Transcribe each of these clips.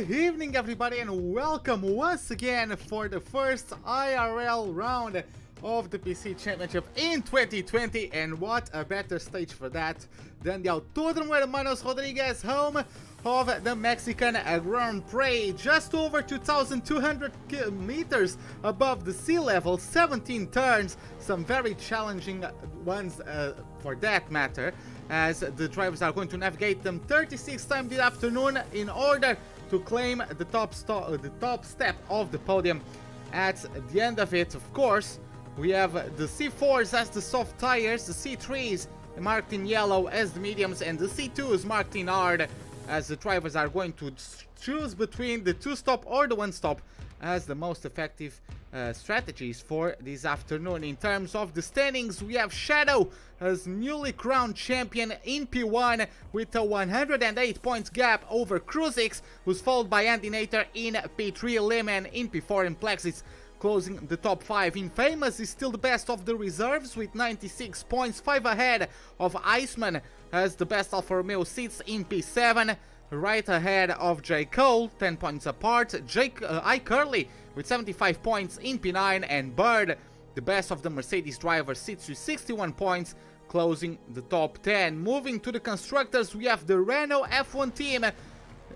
Good evening, everybody, and welcome once again for the first IRL round of the PC Championship in 2020. And what a better stage for that than the Autódromo Hermanos Rodriguez, home of the Mexican Grand Prix. Just over 2,200 meters above the sea level, 17 turns, some very challenging ones for that matter, as the drivers are going to navigate them 36 times this afternoon in order to claim the top step of the podium. At the end of it, of course, we have the C4s as the soft tires, the C3s marked in yellow as the mediums, and the C2s marked in hard, as the drivers are going to choose between the two-stop or the one-stop as the most effective strategies for this afternoon. In terms of the standings, we have Shadow as newly crowned champion in P1 with a 108 points gap over Cruisix, who's followed by Andy Nater in P3, Lehman in P4, and Plexis closing the top 5. Infamous is still the best of the reserves with 96 points, 5 ahead of Iceman, as the best Alfa Romeo sits in P7, right ahead of J. Cole, 10 points apart. iCurly with 75 points in P9, and Bird, the best of the Mercedes drivers, sits with 61 points, closing the top 10. Moving to the constructors, we have the Renault F1 team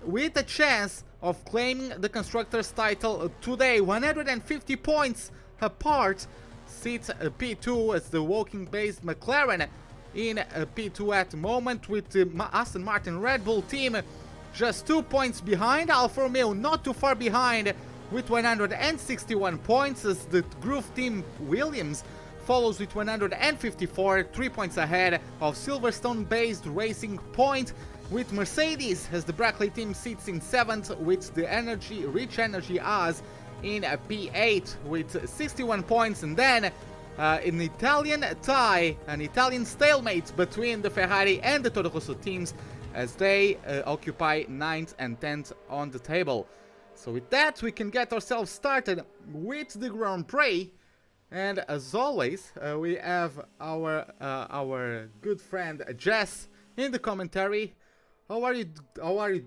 with a chance of claiming the constructors title today. 150 points apart sits P2 as the Woking-based McLaren in P2 at the moment, with the Aston Martin Red Bull team just 2 points behind. Alfa Romeo not too far behind with 161 points, as the Groove team Williams follows with 154, 3 points ahead of Silverstone-based Racing Point, with Mercedes as the Brackley team sits in 7th with the Rich Energy As in P8 with 61 points, and then an Italian tie, an Italian stalemate between the Ferrari and the Toro Rosso teams, as they occupy 9th and 10th on the table. So with that, we can get ourselves started with the Grand Prix. And as always, we have our good friend Jess in the commentary. How are you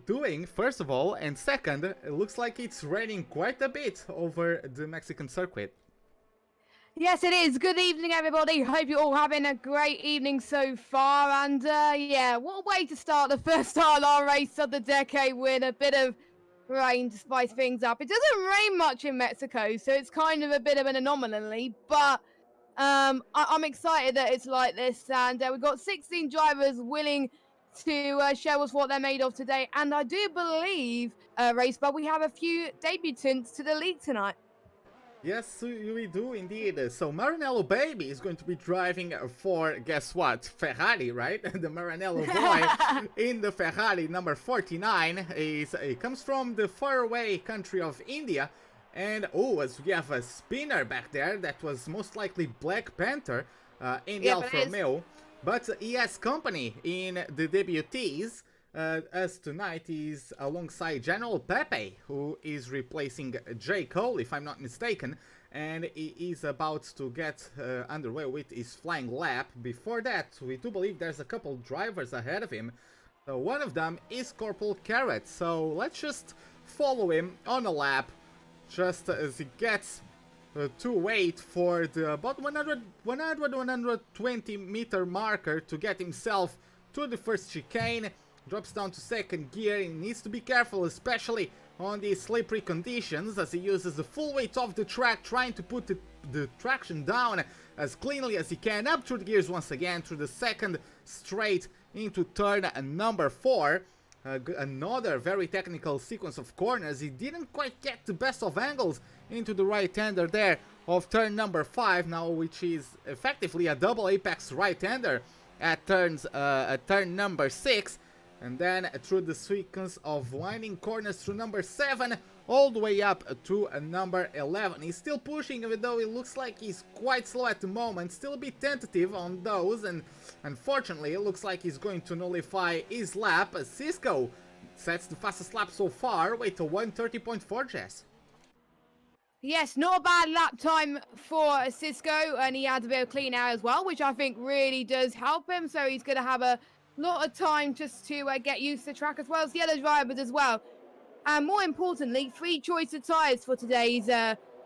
doing, first of all? And second, it looks like it's raining quite a bit over the Mexican circuit. Yes, it is. Good evening, everybody. Hope you're all having a great evening so far. And yeah, what a way to start the first ILR race of the decade with a bit of rain to spice things up. It doesn't rain much in Mexico, so it's kind of a bit of an anomaly. But I'm excited that it's like this. And we've got 16 drivers willing to show us what they're made of today. And I do believe, but we have a few debutants to the league tonight. Yes, we do indeed. So Maranello Baby is going to be driving for, guess what, Ferrari, right? The Maranello boy in the Ferrari number 49 comes from the faraway country of India. And oh, as we have a spinner back there, that was most likely Black Panther in the Alfa Romeo. But he has company in the debutees, as tonight is alongside General Pepe, who is replacing J. Cole, if I'm not mistaken, and he is about to get underway with his flying lap. Before that, we do believe there's a couple drivers ahead of him. One of them is Corporal Carrot, so let's just follow him on a lap, just as he gets to wait for the about 120 meter marker to get himself to the first chicane. Drops down to second gear. He needs to be careful, especially on these slippery conditions, as he uses the full weight of the track, trying to put the traction down as cleanly as he can. Up through the gears once again, through the second straight into turn number 4. Another very technical sequence of corners. He didn't quite get the best of angles into the right-hander there of turn number 5 now, which is effectively a double apex right-hander at turn number 6. And then through the sequence of winding corners through number 7 all the way up to number 11. He's still pushing, even though it looks like he's quite slow at the moment. Still a bit tentative on those, and unfortunately it looks like he's going to nullify his lap. Cisco sets the fastest lap so far with a 1:30.4, Jess. Yes, not a bad lap time for Cisco, and he had a bit of clean air as well, which I think really does help him. So he's going to have a lot of time just to get used to the track, as well as the other drivers as well. and more importantly, 3 choice of tyres for today's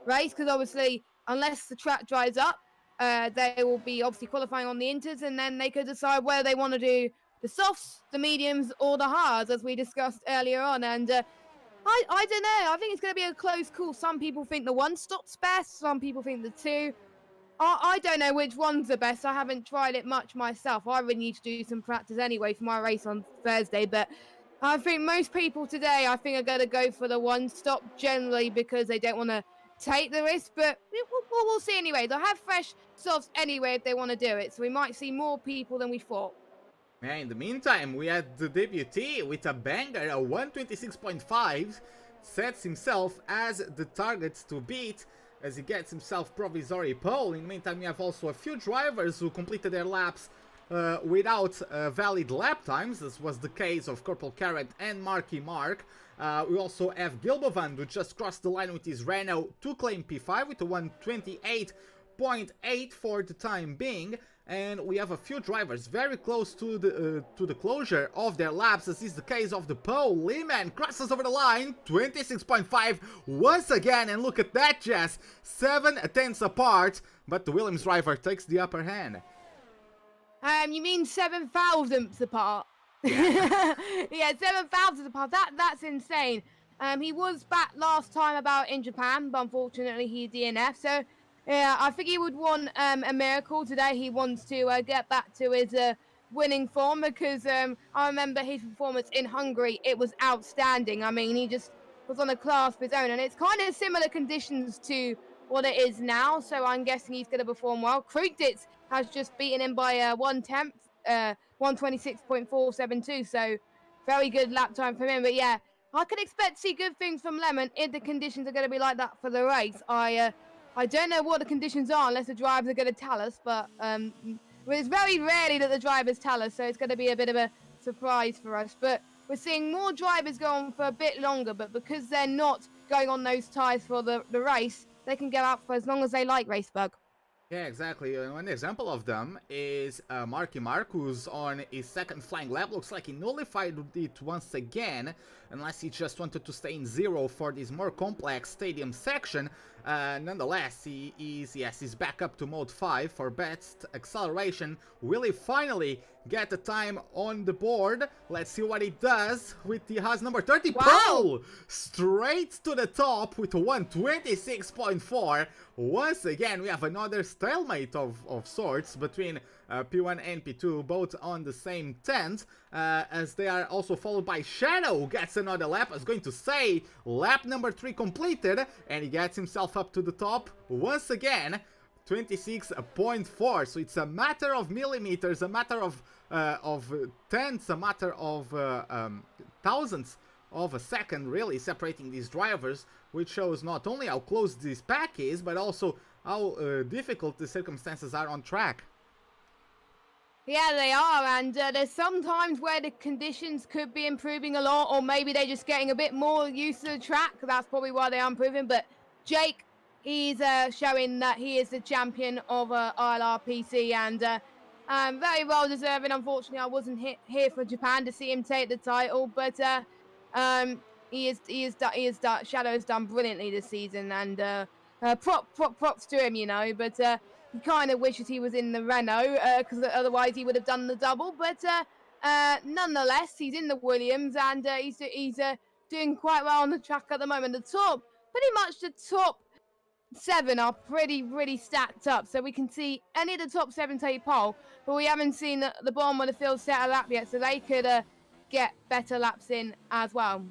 race, because obviously, unless the track dries up, they will be obviously qualifying on the inters, and then they could decide whether they want to do the softs, the mediums, or the hards, as we discussed earlier on. And I don't know. I think it's going to be a close call. Some people think the 1 stop's best. Some people think the 2. I don't know which one's the best. I haven't tried it much myself. I really need to do some practice anyway for my race on Thursday. But I think most people today, I think, are going to go for the 1 stop generally because they don't want to take the risk. But we'll see anyway. They'll have fresh softs anyway if they want to do it. So we might see more people than we thought. Yeah, in the meantime, we had the debutee with a banger, a 126.5, sets himself as the target to beat as he gets himself provisory pole. In the meantime, we have also a few drivers who completed their laps without valid lap times. This was the case of Corporal Carrot and Marky Mark. We also have Gilbovan, who just crossed the line with his Renault to claim P5 with a 128.8 for the time being. And we have a few drivers very close to the closure of their laps, as is the case of the pole. Lehman crosses over the line, 26.5 once again, and look at that, Jess, 7 tenths apart, but the Williams driver takes the upper hand. You mean 7 thousandths apart? Yeah, yeah, 7 thousandths apart. That's insane. He was back last time about in Japan, but unfortunately he DNF. So yeah, I think he would want a miracle today. He wants to get back to his winning form, because I remember his performance in Hungary. It was outstanding. I mean, he just was on a class of his own, and it's kind of similar conditions to what it is now. So I'm guessing he's going to perform well. Krugditz has just beaten him by 1/10, 126.472. So very good lap time from him. But yeah, I could expect to see good things from Lemon if the conditions are going to be like that for the race. I don't know what the conditions are unless the drivers are going to tell us, but it's very rarely that the drivers tell us, so it's going to be a bit of a surprise for us. But we're seeing more drivers go on for a bit longer, but because they're not going on those tyres for the race, they can go out for as long as they like, Racebug. yeah, exactly. One example of them is Marky Mark, who's on his second flying lap. Looks like he nullified it once again, unless he just wanted to stay in 0 for this more complex stadium section. Nonetheless, he's back up to mode 5 for best acceleration. Will he finally get the time on the board? Let's see what he does with the Haas number 30. Wow. Pole! Straight to the top with a 126.4. Once again, we have another stalemate of sorts between P1 and P2, both on the same tent, as they are also followed by Shadow, who gets another lap. I was going to say, lap number 3 completed, and he gets himself up to the top once again, 26.4. So it's a matter of millimeters, a matter of tenths, a matter of thousandths of a second, really, separating these drivers, which shows not only how close this pack is, but also how difficult the circumstances are on track. Yeah, they are, and there's some times where the conditions could be improving a lot, or maybe they're just getting a bit more used to the track. That's probably why they are improving. But Jake, he's showing that he is the champion of ILR PC, and very well deserving. Unfortunately, I wasn't here for Japan to see him take the title, but Shadow's done brilliantly this season, and props to him, you know. But he kind of wishes he was in the Renault, because otherwise he would have done the double. But nonetheless, he's in the Williams, and he's doing quite well on the track at the moment. Pretty much the top 7 are pretty stacked up, so we can see any of the top 7 take pole, but we haven't seen the bottom of the field set a lap yet, so they could get better laps in as well.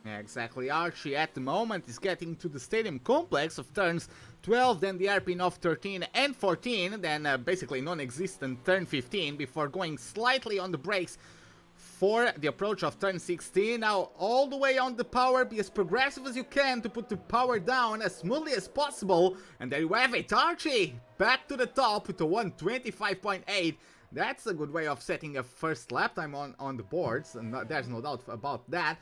Yeah, exactly. Archie at the moment is getting to the stadium complex of turns 12, then the hairpin of 13 and 14, then basically non-existent turn 15, before going slightly on the brakes for the approach of turn 16. Now all the way on the power, be as progressive as you can to put the power down as smoothly as possible, and there you have it, Archie back to the top with a 125.8. That's a good way of setting a first lap time on the boards, and there's no doubt about that.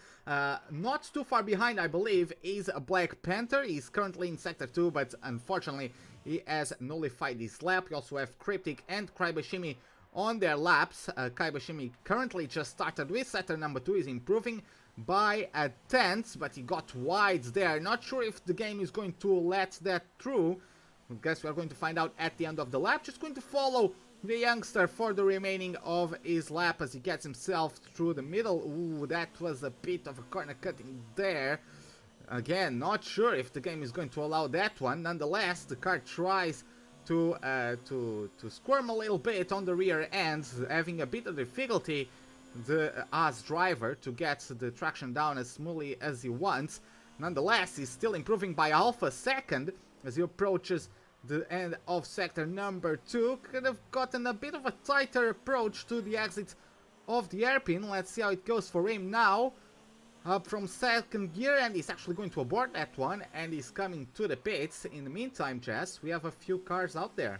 Not too far behind, I believe, is a Black Panther. He's currently in Sector 2, but unfortunately he has nullified his lap. We also have Cryptic and Kraibashimi on their laps. Kaibashimi currently just started with Sector number 2, is improving by a tenth, but he got wide there. Not sure if the game is going to let that through. I guess we are going to find out at the end of the lap. Just going to follow the youngster for the remaining of his lap as he gets himself through the middle. Ooh, that was a bit of a corner cutting there. Again, not sure if the game is going to allow that one. Nonetheless, the car tries to squirm a little bit on the rear ends, having a bit of difficulty, the Haas driver, to get the traction down as smoothly as he wants. Nonetheless, he's still improving by half a second as he approaches the end of sector number 2. Could have gotten a bit of a tighter approach to the exit of the hairpin. Let's see how it goes for him now. Up from second gear, and he's actually going to abort that one, and he's coming to the pits. In the meantime, Jess, we have a few cars out there.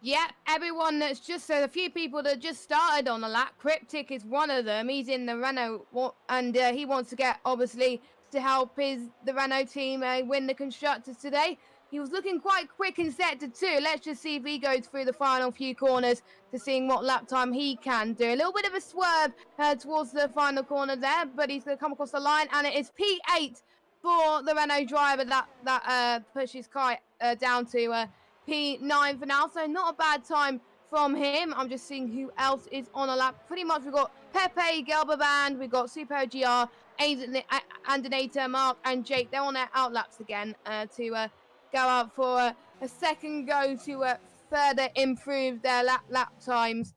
Yeah, everyone that's just a few people that just started on the lap. Cryptic is one of them. He's in the Renault, and he wants to get, obviously, to help the Renault team win the constructors today. He was looking quite quick in sector 2. Let's just see if he goes through the final few corners to seeing what lap time he can do. A little bit of a swerve towards the final corner there, but he's going to come across the line, and it is P8 for the Renault driver that pushes Kai down to P9 for now. So not a bad time from him. I'm just seeing who else is on a lap. Pretty much we've got Pepe, Gelbaband, we've got Super GR, Andinator, Mark, and Jake. They're on their outlaps again to go out for a second go to further improve their lap times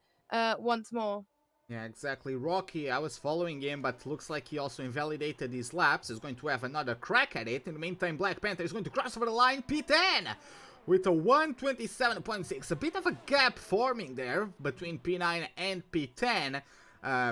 once more. Yeah, exactly. Rocky, I was following him, but looks like he also invalidated his laps. He's going to have another crack at it. In the meantime, Black Panther is going to cross over the line, P10, with a 127.6. A bit of a gap forming there between P9 and P10.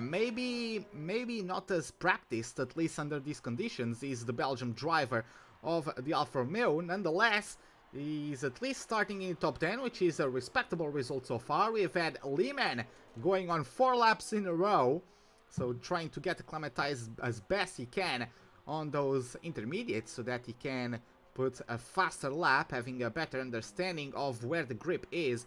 Maybe not as practiced, at least under these conditions, is the Belgium driver of the Alfa Romeo. Nonetheless, he's at least starting in the top 10, which is a respectable result so far. We've had Lehman going on 4 laps in a row, so trying to get acclimatized as best he can on those intermediates so that he can put a faster lap, having a better understanding of where the grip is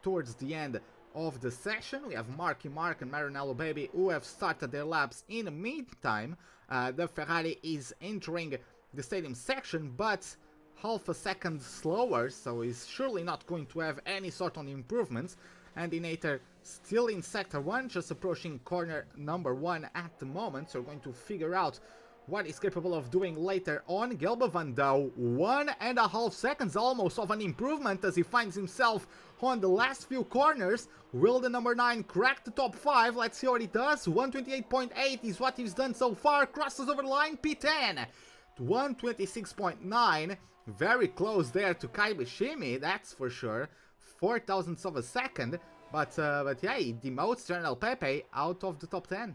towards the end of the session. We have Marky Mark and Maranello Baby who have started their laps. In the meantime, the Ferrari is entering the stadium section, but half a second slower, so he's surely not going to have any sort of improvements. Andinator still in sector 1, just approaching corner number 1 at the moment, so we're going to figure out what he's capable of doing later on. Gelbavan though, 1.5 seconds almost of an improvement as he finds himself on the last few corners. Will the number 9 crack the top 5? Let's see what he does. 128.8 is what he's done so far. Crosses over the line, P10. 126.9, very close there to Kai Bishimi, that's for sure. 4 thousandths of a second, but yeah, he demotes General Pepe out of the top 10.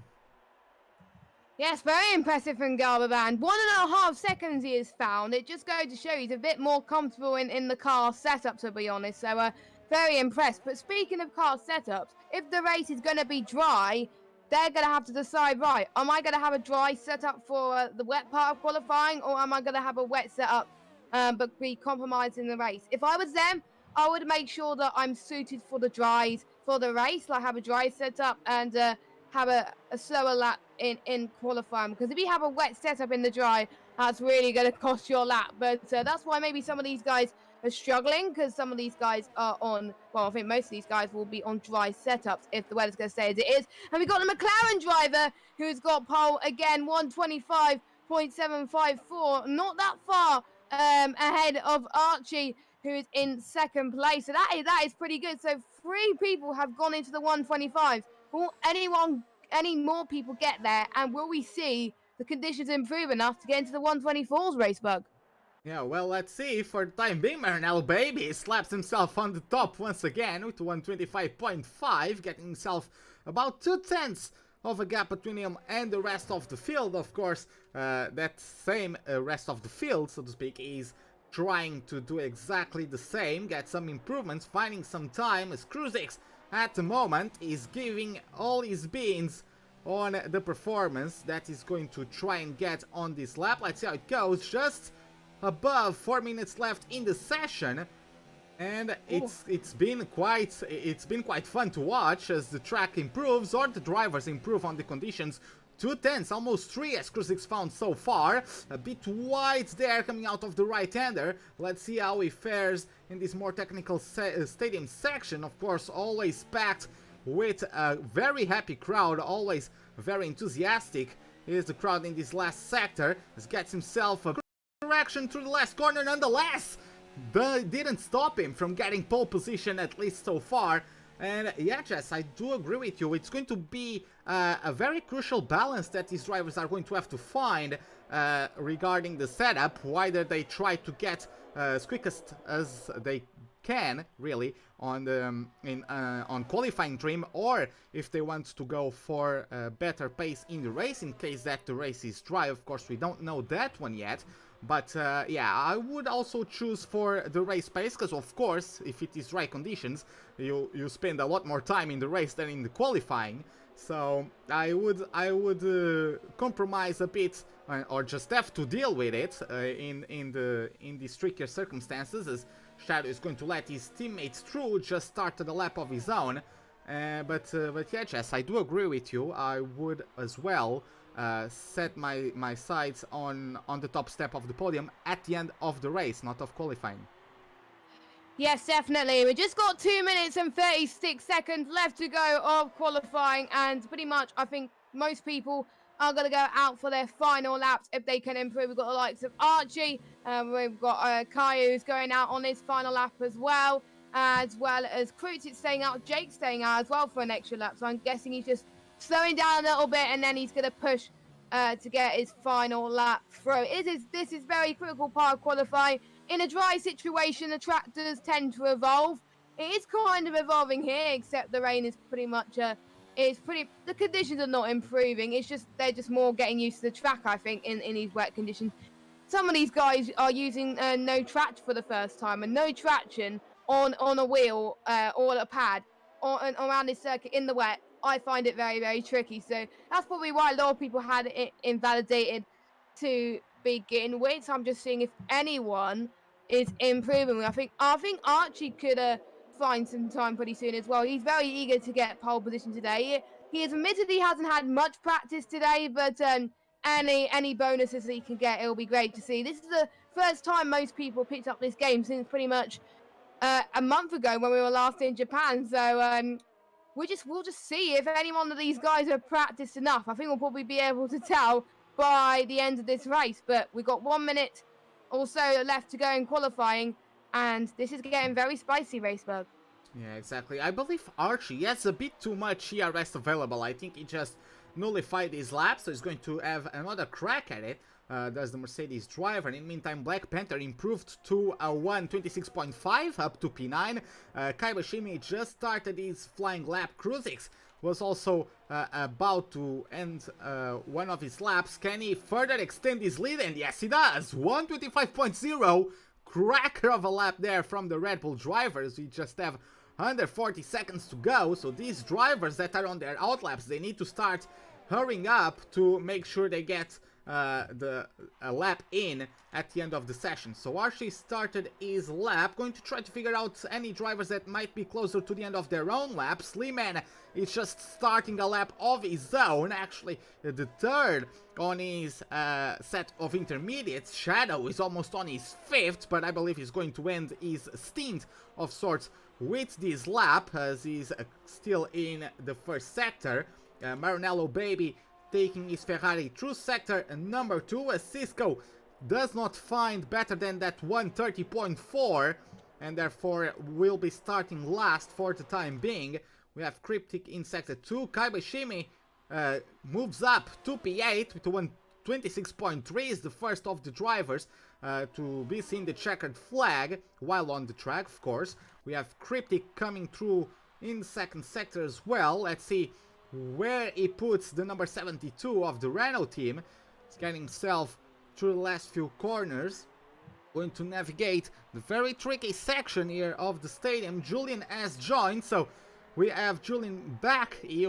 Yes, very impressive from Galbavan. 1.5 seconds he has found. It just goes to show he's a bit more comfortable in the car setup, to be honest. So very impressed. But speaking of car setups, if the race is going to be dry, they're going to have to decide, right, am I going to have a dry setup for the wet part of qualifying, or am I going to have a wet setup but be compromised in the race? If I was them, I would make sure that I'm suited for the dries for the race, like have a dry setup and have a slower lap in qualifying. Because if you have a wet setup in the dry, that's really going to cost your lap. But that's why maybe some of these guys are struggling, because some of these guys are on, well, I think most of these guys will be on dry setups if the weather's going to stay as it is. And we've got the McLaren driver who's got pole again, 125.754, not that far ahead of Archie, who is in second place. So that is pretty good. So 3 people have gone into the 125. Will any more people get there, and will we see the conditions improve enough to get into the 124s, Racebug? Yeah, well, let's see. For the time being, Maranello Baby slaps himself on the top once again with 125.5, getting himself about 2 tenths of a gap between him and the rest of the field. Of course, that same rest of the field, so to speak, is trying to do exactly the same, get some improvements, finding some time, as Kruzix at the moment is giving all his beans on the performance that he's going to try and get on this lap. Let's see how it goes. Just above 4 minutes left in the session, and it's been quite fun to watch as the track improves or the drivers improve on the conditions 2 tenths, almost 3 as Kruzik's found so far. A bit wide there coming out of the right-hander. Let's see how he fares in this more technical stadium section. Of course, always packed with a very happy crowd, always very enthusiastic. Here's the crowd in this last sector. He gets himself a correction through the last corner nonetheless. But didn't stop him from getting pole position, at least so far. And yeah, Jess, I do agree with you. It's going to be a very crucial balance that these drivers are going to have to find regarding the setup. Whether they try to get as quickest as they can, really, on the on qualifying trim, or if they want to go for a better pace in the race, in case that the race is dry. Of course, we don't know that one yet. But yeah, I would also choose for the race pace, because of course, if it is dry conditions, you spend a lot more time in the race than in the qualifying. So I would compromise a bit, or just have to deal with it in these trickier circumstances, as Shadow is going to let his teammates through, just started a lap of his own. But yeah, Jess, I do agree with you. I would as well set my sights on the top step of the podium at the end of the race, not of qualifying. Yes, definitely. We just got 2 minutes and 36 seconds left to go of qualifying, and pretty much I think most people are going to go out for their final laps if they can improve. We've got the likes of Archie, we've got Caillou who's going out on his final lap as well as Krutich staying out, Jake staying out as well for an extra lap. So I'm guessing he's just slowing down a little bit, and then he's going to push to get his final lap through. This is very critical part of qualifying. In a dry situation, the tractors tend to evolve. It is kind of evolving here, except the rain is pretty much the conditions are not improving. It's just they're just more getting used to the track, I think, in these wet conditions. Some of these guys are using no traction for the first time, and no traction on a wheel or a pad around this circuit in the wet. I find it very, very tricky. So that's probably why a lot of people had it invalidated to begin with. So I'm just seeing if anyone is improving. I think Archie could find some time pretty soon as well. He's very eager to get pole position today. He has admitted he hasn't had much practice today, but any bonuses that he can get, it'll be great to see. This is the first time most people picked up this game since pretty much a month ago when we were last in Japan. So we'll just see if any one of these guys have practiced enough. I think we'll probably be able to tell by the end of this race. But we've got 1 minute or so left to go in qualifying, and this is getting very spicy, Raceberg. Yeah, exactly. I believe Archie has a bit too much ERS available. I think he just nullified his lap, so he's going to have another crack at it. There's the Mercedes driver. In the meantime, Black Panther improved to a 1:26.5 up to P9. Kaibashimi just started his flying lap. Kruzix was also about to end one of his laps. Can he further extend his lead? And yes, he does. 1:25.0. Cracker of a lap there from the Red Bull drivers. We just have under 40 seconds to go. So these drivers that are on their outlaps, they need to start hurrying up to make sure they get a lap in at the end of the session. So Archie started his lap, going to try to figure out any drivers that might be closer to the end of their own lap. Sleeman is just starting a lap of his own, actually the third on his set of intermediates. Shadow is almost on his fifth, but I believe he's going to end his stint of sorts with this lap, as he's still in the first sector. Maranello Baby taking his Ferrari through sector number 2, as Cisco does not find better than that 1:30.4, and therefore will be starting last for the time being. We have Cryptic in sector 2. Kaibashimi moves up to P8 with 1:26.3, is the first of the drivers to be seen the checkered flag while on the track, of course. We have Cryptic coming through in the second sector as well. Let's see where he puts the number 72 of the Renault team. He's getting himself through the last few corners, going to navigate the very tricky section here of the stadium. Julian has joined, so we have Julian back. He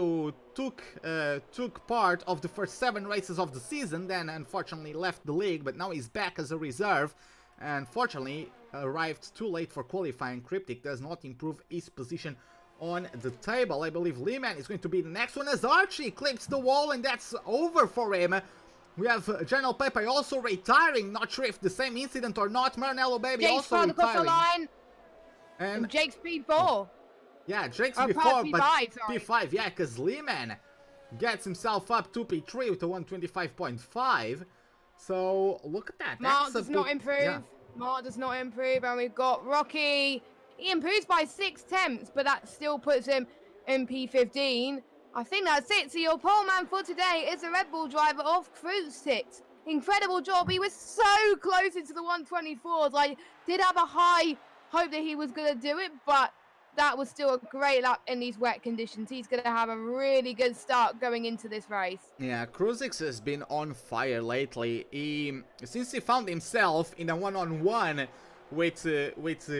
took part of the first 7 races of the season, then unfortunately left the league, but now he's back as a reserve. Unfortunately arrived too late for qualifying. Cryptic does not improve his position on the table. I believe Lehman is going to be the next one as Archie clips the wall, and that's over for him. We have General Pepe also retiring. Not sure if the same incident or not. Maranello Baby Jake's also across the retiring. line. And Jake's P4. Yeah, Jake's Or before, P5, but sorry. P5, yeah, because Lehman gets himself up to P3 with a 125.5. So, look at that. Mark That's a does not big, improve. yeah. Mark does not improve. And we've got Rocky. He improves by 6 tenths, but that still puts him in P15. I think that's it. So your pole man for today is the Red Bull driver of Cruise 6. Incredible job. He was so close into the 124s. I did have a high hope that he was going to do it, but that was still a great lap in these wet conditions. He's going to have a really good start going into this race. Yeah, Kruzix has been on fire lately. Since he found himself in a one-on-one with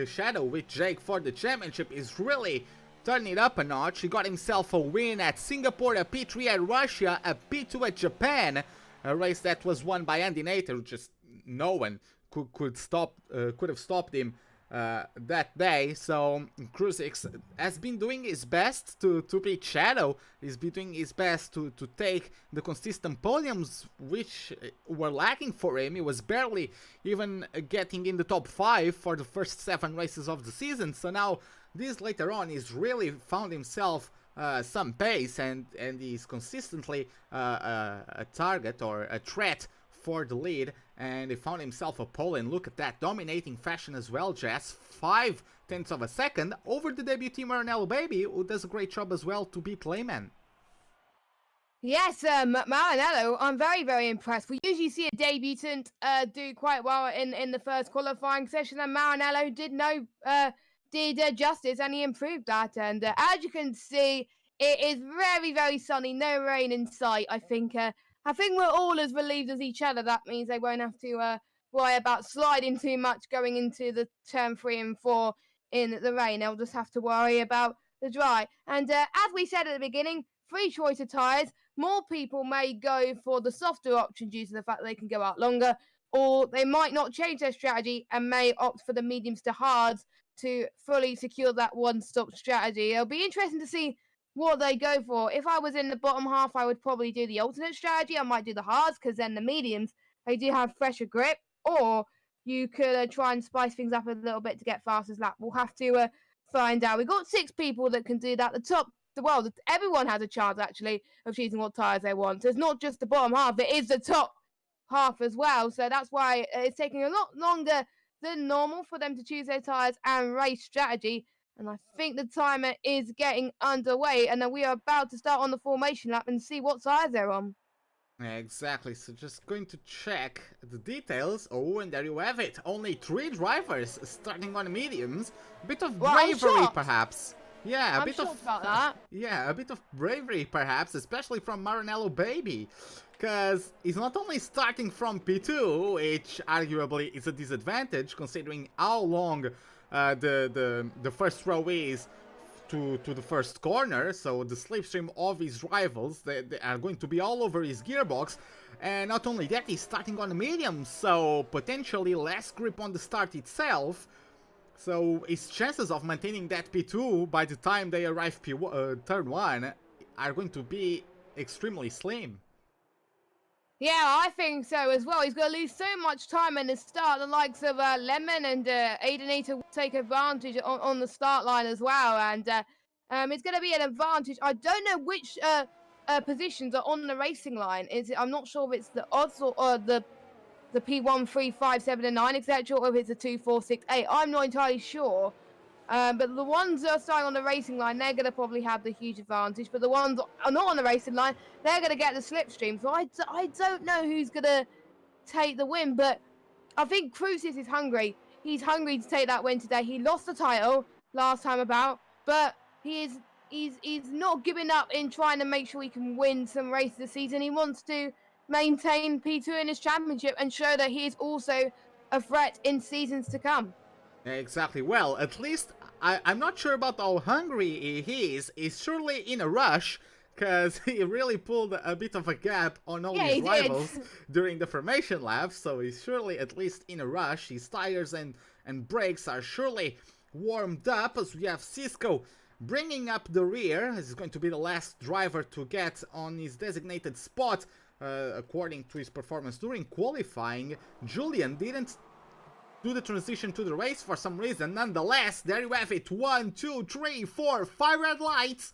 Shadow, with Jake for the championship, is really turning it up a notch. He got himself a win at Singapore, a P3 at Russia, a P2 at Japan, a race that was won by Andy Nater. Just no one could have stopped him that day. So Kruzix has been doing his best to beat Shadow. He's been doing his best to take the consistent podiums which were lacking for him. He was barely even getting in the top 5 for the first 7 races of the season. So now this later on he's really found himself some pace, and he's consistently a target or a threat for the lead, and he found himself a pole, and look at that, dominating fashion as well, Jess. 0.5 of a second over the debutee Maranello Baby, who does a great job as well to beat Lehman. Yes, Maranello, I'm very, very impressed. We usually see a debutant do quite well in the first qualifying session, and Maranello did justice, and he improved that. And as you can see, it is very, very sunny, no rain in sight. I think we're all as relieved as each other. That means they won't have to worry about sliding too much going into the turn 3 and 4 in the rain. They'll just have to worry about the dry. And as we said at the beginning, 3 choice of tyres. More people may go for the softer option due to the fact that they can go out longer, or they might not change their strategy and may opt for the mediums to hards to fully secure that one-stop strategy. It'll be interesting to see what they go for. If I was in the bottom half, I would probably do the alternate strategy. I might do the hards, because then the mediums, they do have fresher grip, or you could try and spice things up a little bit to get fastest lap. We'll have to find out. We've got 6 people that can do that. Everyone has a chance, actually, of choosing what tyres they want. So it's not just the bottom half, it is the top half as well. So that's why it's taking a lot longer than normal for them to choose their tyres and race strategy. And I think the timer is getting underway, and then we are about to start on the formation lap and see what tyres they're on. Exactly, so just going to check the details. Oh, and there you have it. Only 3 drivers starting on mediums. A bit of bravery, perhaps. Yeah, I'm shocked about that. Yeah, a bit of bravery, perhaps, especially from Maranello Baby. Because he's not only starting from P2, which arguably is a disadvantage, considering how long the first row is to the first corner, so the slipstream of his rivals, they are going to be all over his gearbox. And not only that, he's starting on medium, so potentially less grip on the start itself. So his chances of maintaining that P2 by the time they arrive turn 1 are going to be extremely slim. Yeah, I think so as well. He's going to lose so much time in the start. The likes of Lemon and Aidenator will take advantage on the start line as well. And it's going to be an advantage. I don't know which positions are on the racing line. I'm not sure if it's the odds or the P1, 3, 5, 7, and 9, etc., or if it's a 2, 4, 6, 8. I'm not entirely sure. But the ones that are starting on the racing line, they're going to probably have the huge advantage. But the ones that are not on the racing line, they're going to get the slipstream. So I don't know who's going to take the win. But I think Crucis is hungry. He's hungry to take that win today. He lost the title last time about, but he's not giving up in trying to make sure he can win some races this season. He wants to maintain P2 in his championship and show that he is also a threat in seasons to come. Exactly. Well, at least I'm not sure about how hungry he is. He's surely in a rush, because he really pulled a bit of a gap on all his rivals during the formation lap, so he's surely at least in a rush. His tires and brakes are surely warmed up, as we have Cisco bringing up the rear. This is going to be the last driver to get on his designated spot, according to his performance during qualifying. Julian didn't do the transition to the race for some reason. Nonetheless, there you have it. 1, 2, 3, 4, 5 red lights.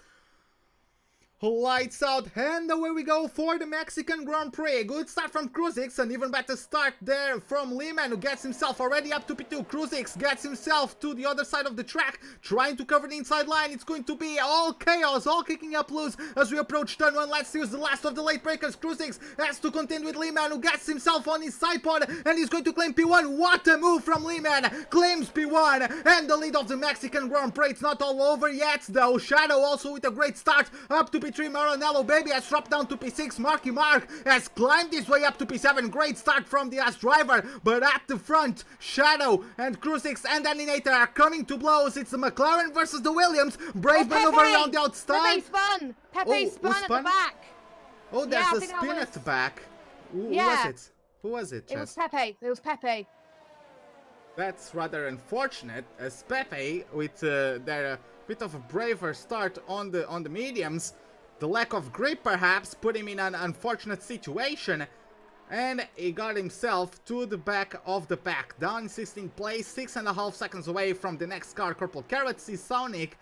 Lights out, and away we go for the Mexican Grand Prix. Good start from Kruzix, and even better start there from Lehman, who gets himself already up to P2. Kruzix gets himself to the other side of the track, trying to cover the inside line. It's going to be all chaos, all kicking up loose as we approach turn 1. Let's use the last of the late breakers. Kruzix has to contend with Lehman, who gets himself on his side pod, and he's going to claim P1. What a move from Lehman! Claims P1, and the lead of the Mexican Grand Prix. It's not all over yet, though. Shadow also with a great start, up to P3. Maranello Baby has dropped down to P6. Marky Mark has climbed his way up to P7. Great start from the last driver, but at the front, Shadow and Kruzix and Aninator are coming to blows. It's the McLaren versus the Williams. Brave maneuver around the outside. Pepe spun at the back. Oh, there's a spin at the back. Who was it? Who was it? It was Pepe. It was Pepe. That's rather unfortunate, as Pepe, with their bit of a braver start on the mediums, the lack of grip perhaps put him in an unfortunate situation, and he got himself to the back of the pack, down in 16th place, 6.5 seconds away from the next car. Corporal Carrot Siskonik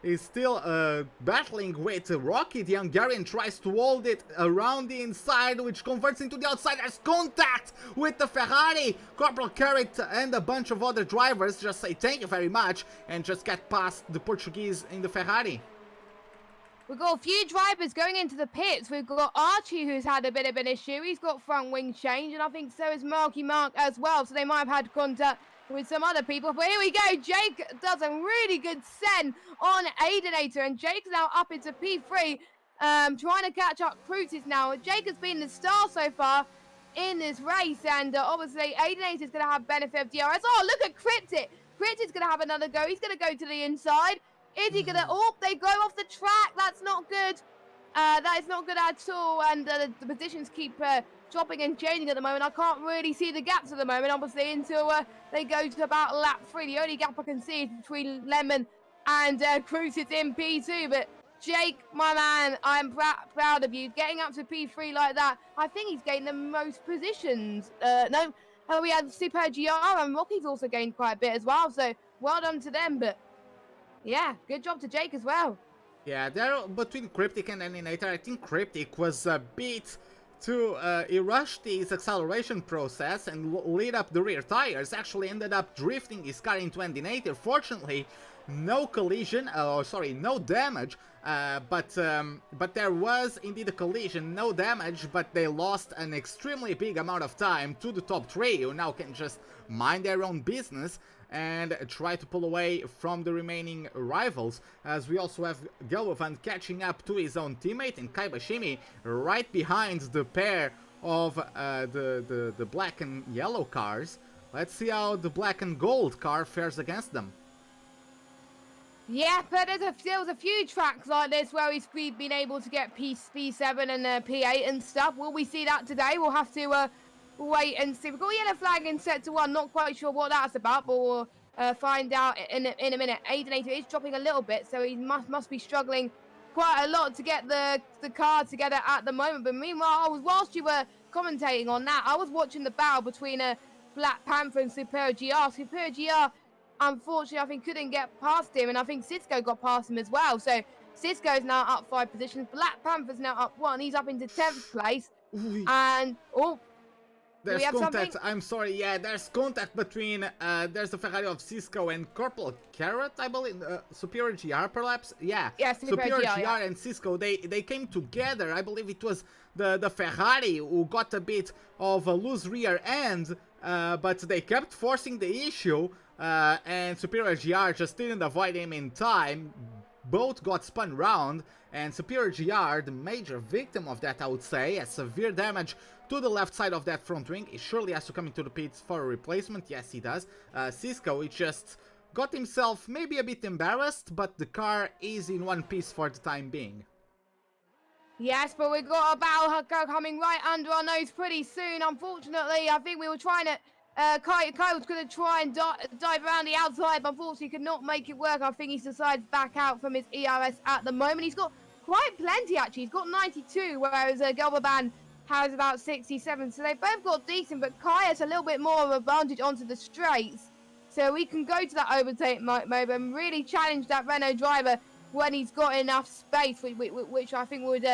is still battling with Rocky. The Hungarian tries to hold it around the inside, which converts into the outside. There's contact with the Ferrari. Corporal Carrot and a bunch of other drivers just say thank you very much and just get past the Portuguese in the Ferrari. We've got a few drivers going into the pits. We've got Archie, who's had a bit of an issue. He's got front wing change, and I think so is Marky Mark as well. So they might have had contact with some other people. But here we go. Jake does a really good send on Aidenator, and Jake's now up into P3, trying to catch up Cruises now. Jake has been the star so far in this race, and obviously Aidenator's going to have benefit of DRS. Oh, look at Cryptic. Cryptic's going to have another go. He's going to go to the inside. Is he gonna? Oh, they go off the track. That's not good. That is not good at all. And the positions keep chopping and changing at the moment. I can't really see the gaps at the moment, obviously, until they go to about lap 3. The only gap I can see is between Lemon and Cruz. It's in P2. But Jake, my man, I'm proud of you. Getting up to P3 like that, I think he's gained the most positions. We had Super GR, and Rocky's also gained quite a bit as well. So well done to them. But yeah, good job to Jake as well. Yeah, there between Cryptic and Aninator, I think Cryptic was a bit too, he rushed his acceleration process and lit up the rear tires, actually ended up drifting his car into Aninator. Fortunately, no collision, no damage, but there was indeed a collision, no damage, but they lost an extremely big amount of time to the top 3, who now can just mind their own business and try to pull away from the remaining rivals, as we also have Gelwovan catching up to his own teammate and Kaibashimi right behind the pair of the black and yellow cars. Let's see how the black and gold car fares against them. Yeah, but there was a few tracks like this where we've been able to get P7 and P8 and stuff. Will we see that today? We'll have to wait and see. We've got a yellow flag in sector 1. Not quite sure what that's about, but we'll find out in a minute. Aidenator is dropping a little bit, so he must be struggling quite a lot to get the car together at the moment. But meanwhile, whilst you were commentating on that, I was watching the battle between Black Panther and Superior GR. Superior GR, unfortunately, I think couldn't get past him, and I think Cisco got past him as well. So Cisco's now up 5 positions. Black Panther's now up 1. He's up into 10th place. And there's contact. I'm sorry. Yeah, there's contact between. There's the Ferrari of Cisco and Corporal Carrot, I believe. Superior GR, perhaps. Yeah. Yeah, Superior GR and Cisco. They came together. I believe it was the Ferrari who got a bit of a loose rear end, but they kept forcing the issue, and Superior GR just didn't avoid him in time. Both got spun round, and Superior GR, the major victim of that, I would say, has severe damage to the left side of that front wing. He surely has to come into the pits for a replacement. Yes, he does. Cisco, he just got himself maybe a bit embarrassed, but the car is in one piece for the time being. Yes, but we've got a battle coming right under our nose pretty soon. Unfortunately, I think we were trying to Kai was going to try and dive around the outside, but unfortunately could not make it work. I think he's decided to back out from his ERS at the moment. He's got quite plenty, actually. He's got 92, whereas Gelbaban has about 67. So they both got decent, but Kai has a little bit more of an advantage onto the straights. So we can go to that overtake mode and really challenge that Renault driver when he's got enough space, which I think would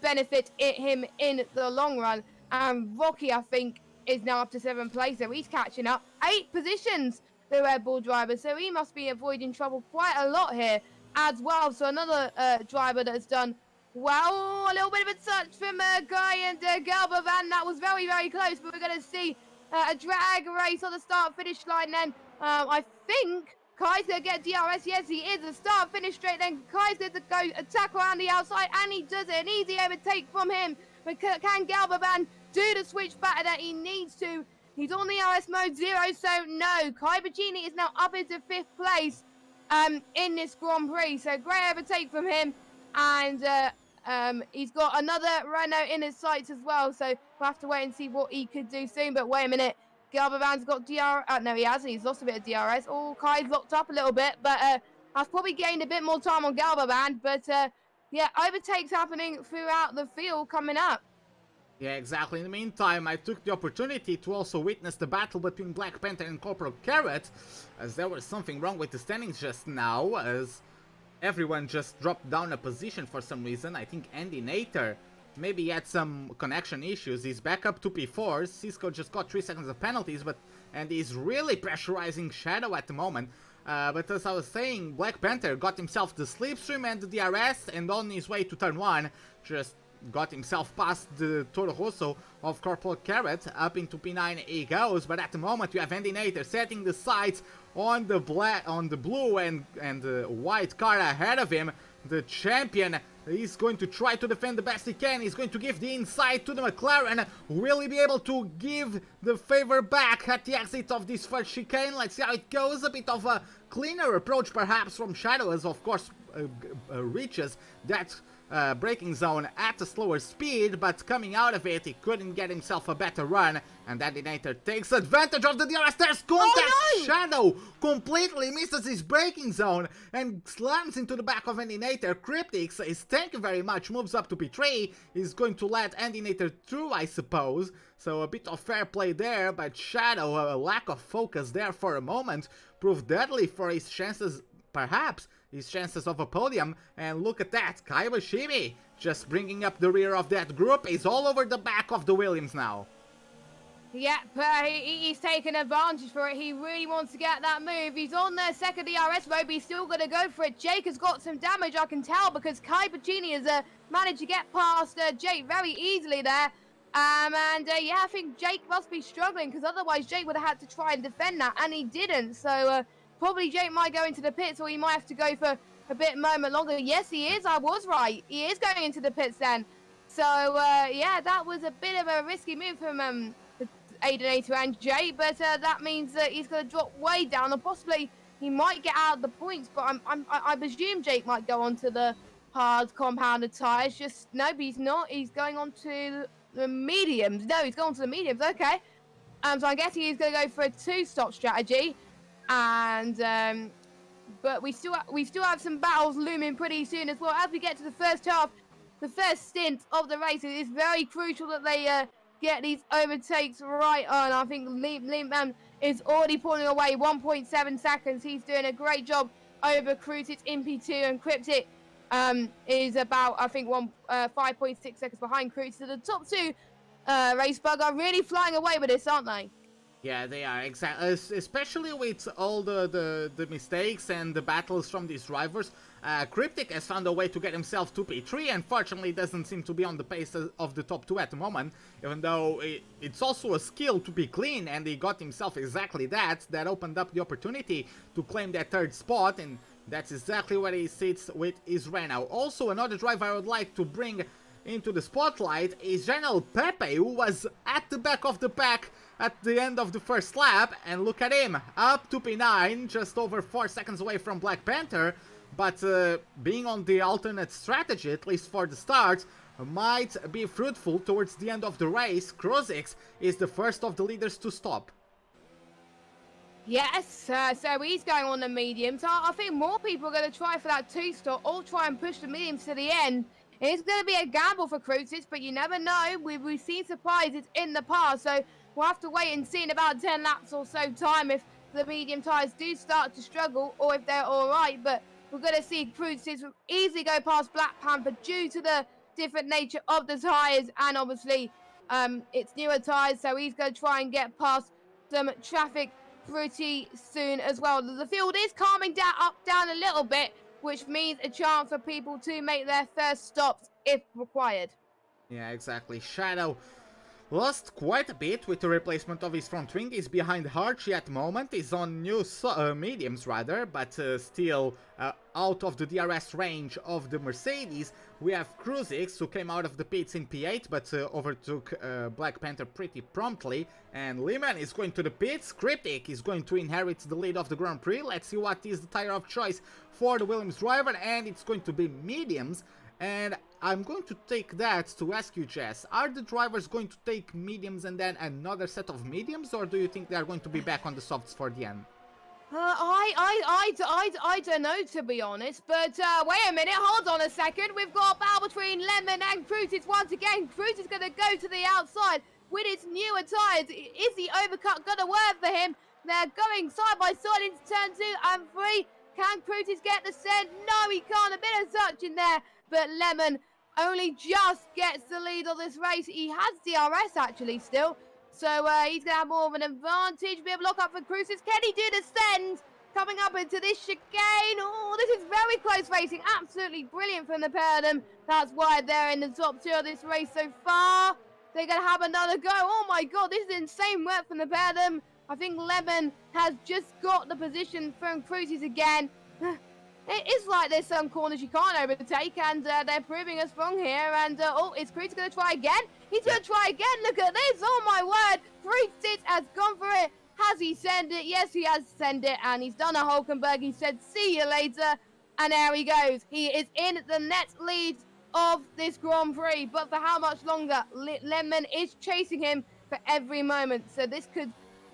benefit him in the long run. And Rocky, I think, is now up to 7th place, so he's catching up. 8 positions, the Red Bull driver, so he must be avoiding trouble quite a lot here as well. So another driver that has done well. A little bit of a touch from Guy and Gelbavan. That was very, very close, but we're going to see a drag race on the start-finish line then. I think Kai's going to get DRS. Yes, he is. The start-finish straight then. Kai's going to go attack around the outside, and he does it. An easy overtake from him. But can Gelbavan do the switch batter that he needs to? He's on the RS mode 0, so no. Kai Bacchini is now up into 5th place in this Grand Prix. So great overtake from him. And he's got another Renault in his sights as well. So we'll have to wait and see what he could do soon. But wait a minute. Gelbavan's got DRS. No, he hasn't. He's lost a bit of DRS. Oh, Kai's locked up a little bit. But I've probably gained a bit more time on Gelbavan. But yeah, overtakes happening throughout the field coming up. Yeah, exactly. In the meantime, I took the opportunity to also witness the battle between Black Panther and Corporal Carrot, as there was something wrong with the standings just now, as everyone just dropped down a position for some reason. I think Andy Nater maybe had some connection issues. He's back up to P4. Cisco just got 3 seconds of penalties, and he's really pressurizing Shadow at the moment. But as I was saying, Black Panther got himself the slipstream and the DRS, and on his way to turn 1, just got himself past the Toro Rosso of Corporal Carrot. Up into P9 he goes, but at the moment you have Andy Nater setting the sights on the blue and white car ahead of him. The champion is going to try to defend the best he can. He's going to give the inside to the McLaren. Will he be able to give the favor back at the exit of this first chicane? Let's see how it goes. A bit of a cleaner approach perhaps from Shadow, as of course reaches that braking zone at a slower speed, but coming out of it, he couldn't get himself a better run, and Andy Nater takes advantage of the DRS. There's contact! Oh, no! Shadow completely misses his braking zone and slams into the back of Andy Nater. Cryptix is thank you very much, moves up to P3, is going to let Andy Nater through, I suppose, so a bit of fair play there, but Shadow, a lack of focus there for a moment, proved deadly for his chances, perhaps, his chances of a podium. And look at that, Kaiwashimi just bringing up the rear of that group. He's all over the back of the Williams now. Yeah, but he's taken advantage for it. He really wants to get that move. He's on the second DRS mode, but he's still going to go for it. Jake has got some damage, I can tell, because Kai Bacchini has managed to get past Jake very easily there. Yeah, I think Jake must be struggling, because otherwise Jake would have had to try and defend that, and he didn't. So probably Jake might go into the pits, or he might have to go for a bit moment longer. Yes, he is. I was right. He is going into the pits then. So, yeah, that was a bit of a risky move from Aidenator and Jay, but that means that he's going to drop way down, and possibly he might get out of the points, but I presume Jake might go onto the hard compounded tyres. Just, no, but he's not. He's going on to the mediums. No, he's going to the mediums. Okay. So I'm guessing he's going to go for a 2-stop strategy. And but we still have some battles looming pretty soon as well. As we get to the first half, the first stint of the race, it is very crucial that they get these overtakes right on. I think Liam is already pulling away 1.7 seconds. He's doing a great job over Cruisit in P2, and Cryptic is about, I think, 5.6 seconds behind Cruisit. So the top two race bug are really flying away with this, aren't they? Yeah, they are, exactly, especially with all the mistakes and the battles from these drivers. Cryptic has found a way to get himself to P3, unfortunately doesn't seem to be on the pace of the top two at the moment, even though it's also a skill to be clean, and he got himself exactly that opened up the opportunity to claim that third spot, and that's exactly where he sits with his Renault. Also, another driver I would like to bring into the spotlight is General Pepe, who was at the back of the pack at the end of the first lap, and look at him, up to P9, just over 4 seconds away from Black Panther, but being on the alternate strategy, at least for the start, might be fruitful towards the end of the race. Krozix is the first of the leaders to stop. Yes, so he's going on the mediums. I think more people are going to try for that two-stop or try and push the mediums to the end. It's going to be a gamble for Cruises, but you never know. We've seen surprises in the past, so we'll have to wait and see in about 10 laps or so time if the medium tyres do start to struggle or if they're all right. But we're going to see Cruises easily go past Black Panther due to the different nature of the tyres, and obviously it's newer tyres, so he's going to try and get past some traffic pretty soon as well. The field is calming down a little bit, which means a chance for people to make their first stops if required. Yeah, exactly. Shadow lost quite a bit with the replacement of his front wing. He's behind Archie at the moment. He's on new mediums rather, but still out of the DRS range of the Mercedes. We have Cruisix, who came out of the pits in P8 but overtook Black Panther pretty promptly. And Lehman is going to the pits. Cryptic is going to inherit the lead of the Grand Prix. Let's see what is the tire of choice for the Williams driver, and it's going to be mediums. And I'm going to take that to ask you, Jess, are the drivers going to take mediums and then another set of mediums, or do you think they are going to be back on the softs for the end? I don't know, to be honest, but wait a minute, hold on a second. We've got a battle between Lemon and Cruises once again. Cruises is going to go to the outside with his newer tyres. Is the overcut going to work for him? They're going side by side into turn 2 and 3. Can Cruises get the scent? No, he can't. A bit of touch in there, but Lemon only just gets the lead of this race. He has DRS actually still, so he's going to have more of an advantage. Be able to lock up for Cruises. Can he do the send? Coming up into this chicane. Oh, this is very close racing. Absolutely brilliant from the pair of them. That's why they're in the top 2 of this race so far. They're going to have another go. Oh my god, this is insane work from the pair of them. I think Lemon has just got the position from Cruises again. It is like there's some corners you can't overtake, and they're proving us wrong here. And oh, is Cruises going to try again? He's going to try again. Look at this. Oh my word. 3-6 has gone for it. Has he sent it? Yes, he has sent it, and he's done a Hulkenberg. He said, see you later, and there he goes. He is in the net lead of this Grand Prix, but for how much longer? Lemon is chasing him for every moment, so this could,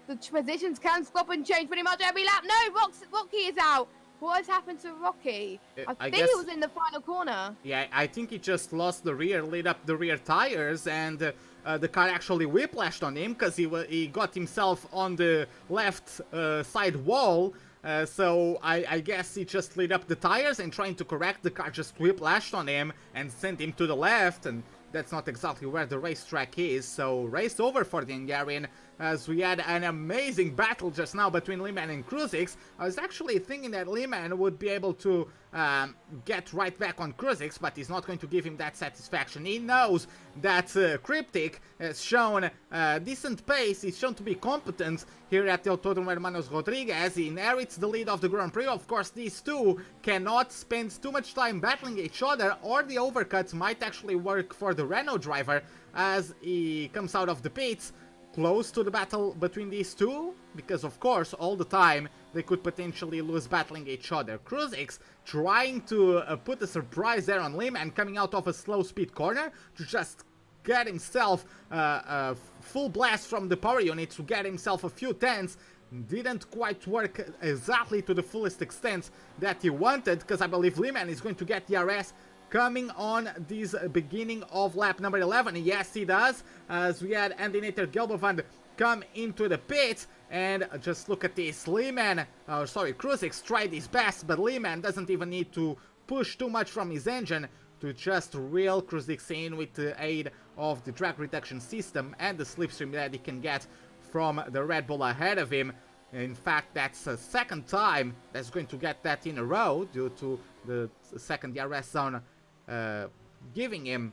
the positions can swap and change pretty much every lap. No, Rocky is out. What has happened to Rocky? I think he was in the final corner. Yeah, I think he just lost the rear, lit up the rear tires, and the car actually whiplashed on him because he got himself on the left side wall. So I guess he just lit up the tires, and trying to correct, the car just whiplashed on him and sent him to the left, and that's not exactly where the racetrack is. So race over for the Hungarian, as we had an amazing battle just now between Lehman and Cruisix. I was actually thinking that Lehman would be able to get right back on Cruisix, but he's not going to give him that satisfaction. He knows that Cryptic has shown decent pace, he's shown to be competent here at the Autódromo Hermanos Rodriguez. He inherits the lead of the Grand Prix. Of course, these two cannot spend too much time battling each other, or the overcuts might actually work for the Renault driver as he comes out of the pits. Close to the battle between these two, because of course all the time they could potentially lose battling each other. Cruisix trying to put a surprise there on Lehman, coming out of a slow speed corner to just get himself a full blast from the power unit to get himself a few tenths. Didn't quite work exactly to the fullest extent that he wanted, because I believe Lehman is going to get DRS coming on this beginning of lap number 11. Yes, he does, as we had Andinator Gelbovand come into the pit. And just look at this, Lehman, Cruisix tried his best, but Lehman doesn't even need to push too much from his engine to just reel Cruisix in with the aid of the drag reduction system and the slipstream that he can get from the Red Bull ahead of him. In fact, that's a second time that's going to get that in a row due to the second DRS zone giving him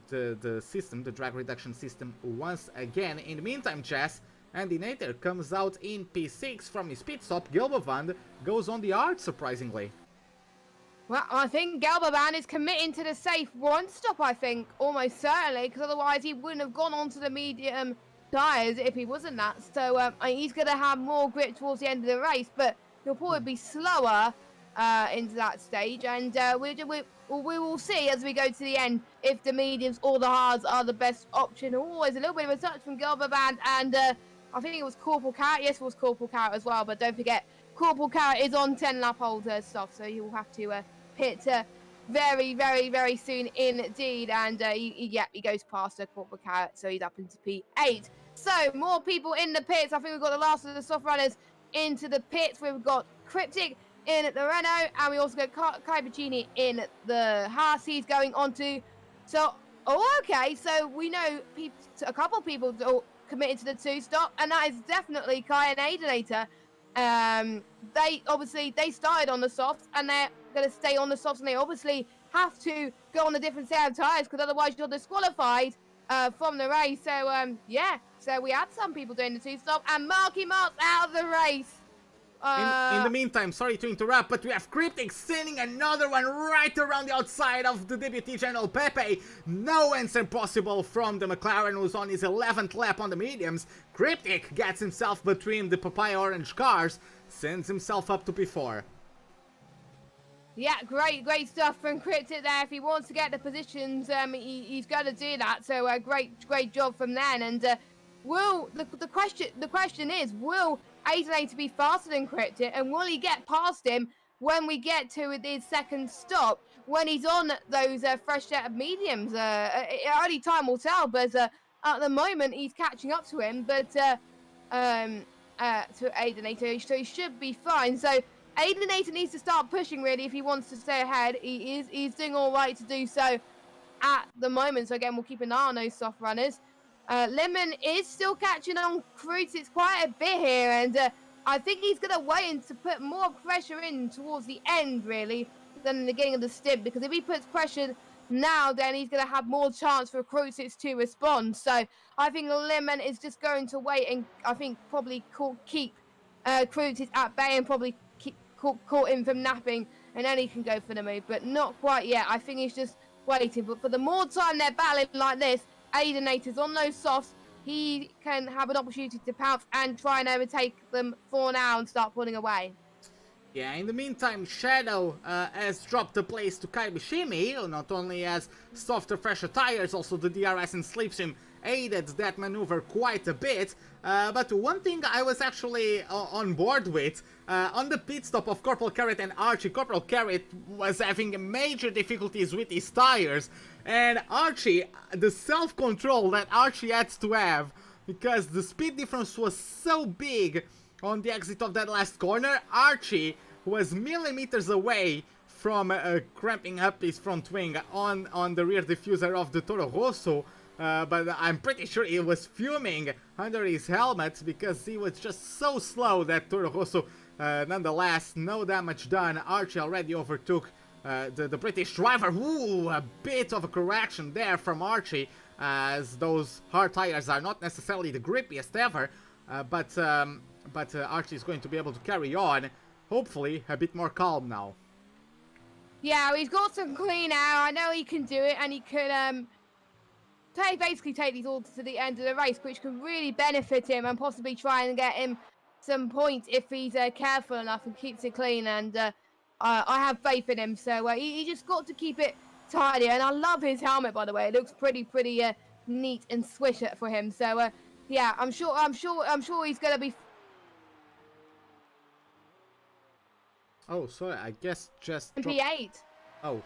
the system, the drag reduction system once again. In the meantime, Jess, Andy Nater comes out in P6 from his pit stop. Gelbovand goes on the art, surprisingly. Well, I think Gelbovand is committing to the safe one stop, I think, almost certainly, because otherwise he wouldn't have gone onto the medium tyres if he wasn't that. So he's going to have more grip towards the end of the race, but he'll probably be slower into that stage, and we will see as we go to the end if the mediums or the hards are the best option. Always a little bit of a touch from Gelbovand, and I think it was Corporal Carrot. Yes, it was Corporal Carrot as well. But don't forget, Corporal Carrot is on 10 lap holder stuff, so he will have to pit very, very, very soon indeed. And he goes past Corporal Carrot, so he's up into P8. So more people in the pits. I think we've got the last of the soft runners into the pits. We've got Cryptic in the Renault, and we also got Kai Bacini in the Haas. He's going on to. So, okay. So we know a couple of people committed to the 2-stop, and that is definitely Kai and Aidenator. They started on the softs, and they're going to stay on the softs, and they obviously have to go on a different set of tires because otherwise you're disqualified from the race. So so we had some people doing the 2-stop, and Marky Mark's out of the race. In the meantime, sorry to interrupt, but we have Cryptic sending another one right around the outside of the Deputy General Pepe. No answer possible from the McLaren, who's on his 11th lap on the mediums. Cryptic gets himself between the Papaya Orange cars, sends himself up to P4. Yeah, great stuff from Cryptic there. If he wants to get the positions, he's going to do that. So great job from then. And the question is, will Aidenator be faster than Cryptic, and will he get past him when we get to his second stop, when he's on those fresh set of mediums? Only time will tell, but at the moment he's catching up to him, but to Aidenator, so he should be fine. So Aidenator needs to start pushing really if he wants to stay ahead. He's doing all right to do so at the moment. So again, we'll keep an eye on those soft runners. Lemon is still catching on Cruz. It's quite a bit here, and I think he's going to wait to put more pressure in towards the end, really, than in the beginning of the stint, because if he puts pressure now, then he's going to have more chance for Cruz to respond. So I think Lemon is just going to wait and I think probably keep Cruz at bay and probably keep caught him from napping, and then he can go for the move, but not quite yet. I think he's just waiting, but for the more time they're battling like this, Aidenator's on those softs, he can have an opportunity to pounce and try and overtake them for now and start pulling away. Yeah, in the meantime, Shadow has dropped the place to Kai Bishimi, who not only has softer, fresher tires, also the DRS and slipstream aided that maneuver quite a bit. But one thing I was actually on board with, on the pit stop of Corporal Carrot and Archie, Corporal Carrot was having major difficulties with his tires, and Archie, the self-control that Archie had to have, because the speed difference was so big on the exit of that last corner, Archie was millimeters away from cramping up his front wing on the rear diffuser of the Toro Rosso. But I'm pretty sure he was fuming under his helmet because he was just so slow that Toro Rosso, nonetheless, no damage done. Archie already overtook the British driver. Ooh, a bit of a correction there from Archie, as those hard tires are not necessarily the grippiest ever, but Archie is going to be able to carry on, hopefully a bit more calm now. Yeah, he's got some clean air. I know he can do it, and he could basically take these all to the end of the race, which could really benefit him and possibly try and get him some points if he's careful enough and keeps it clean. And I have faith in him, so he just got to keep it tidy. And I love his helmet, by the way. It looks pretty neat and swish for him. So yeah, I'm sure he's gonna be. Oh, sorry, I guess just P8. Oh,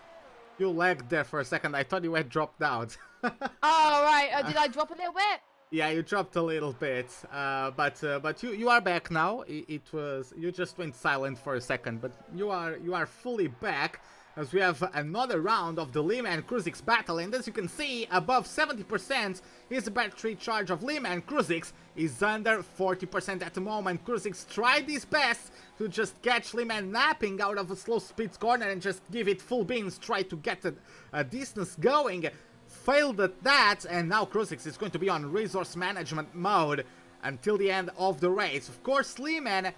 you lagged there for a second. I thought you had dropped out. Oh, right. Did I drop a little bit? Yeah, you dropped a little bit. But you are back now. You just went silent for a second, but you are fully back, as we have another round of the Lima and Kruzix battle, and as you can see, above 70% is the battery charge of Lima, and Kruzix is under 40% at the moment. Kruzix tried his best to just catch Lima napping out of a slow speed corner and just give it full beans, try to get a distance going. Failed at that, and now Kruzix is going to be on resource management mode until the end of the race. Of course, Lehman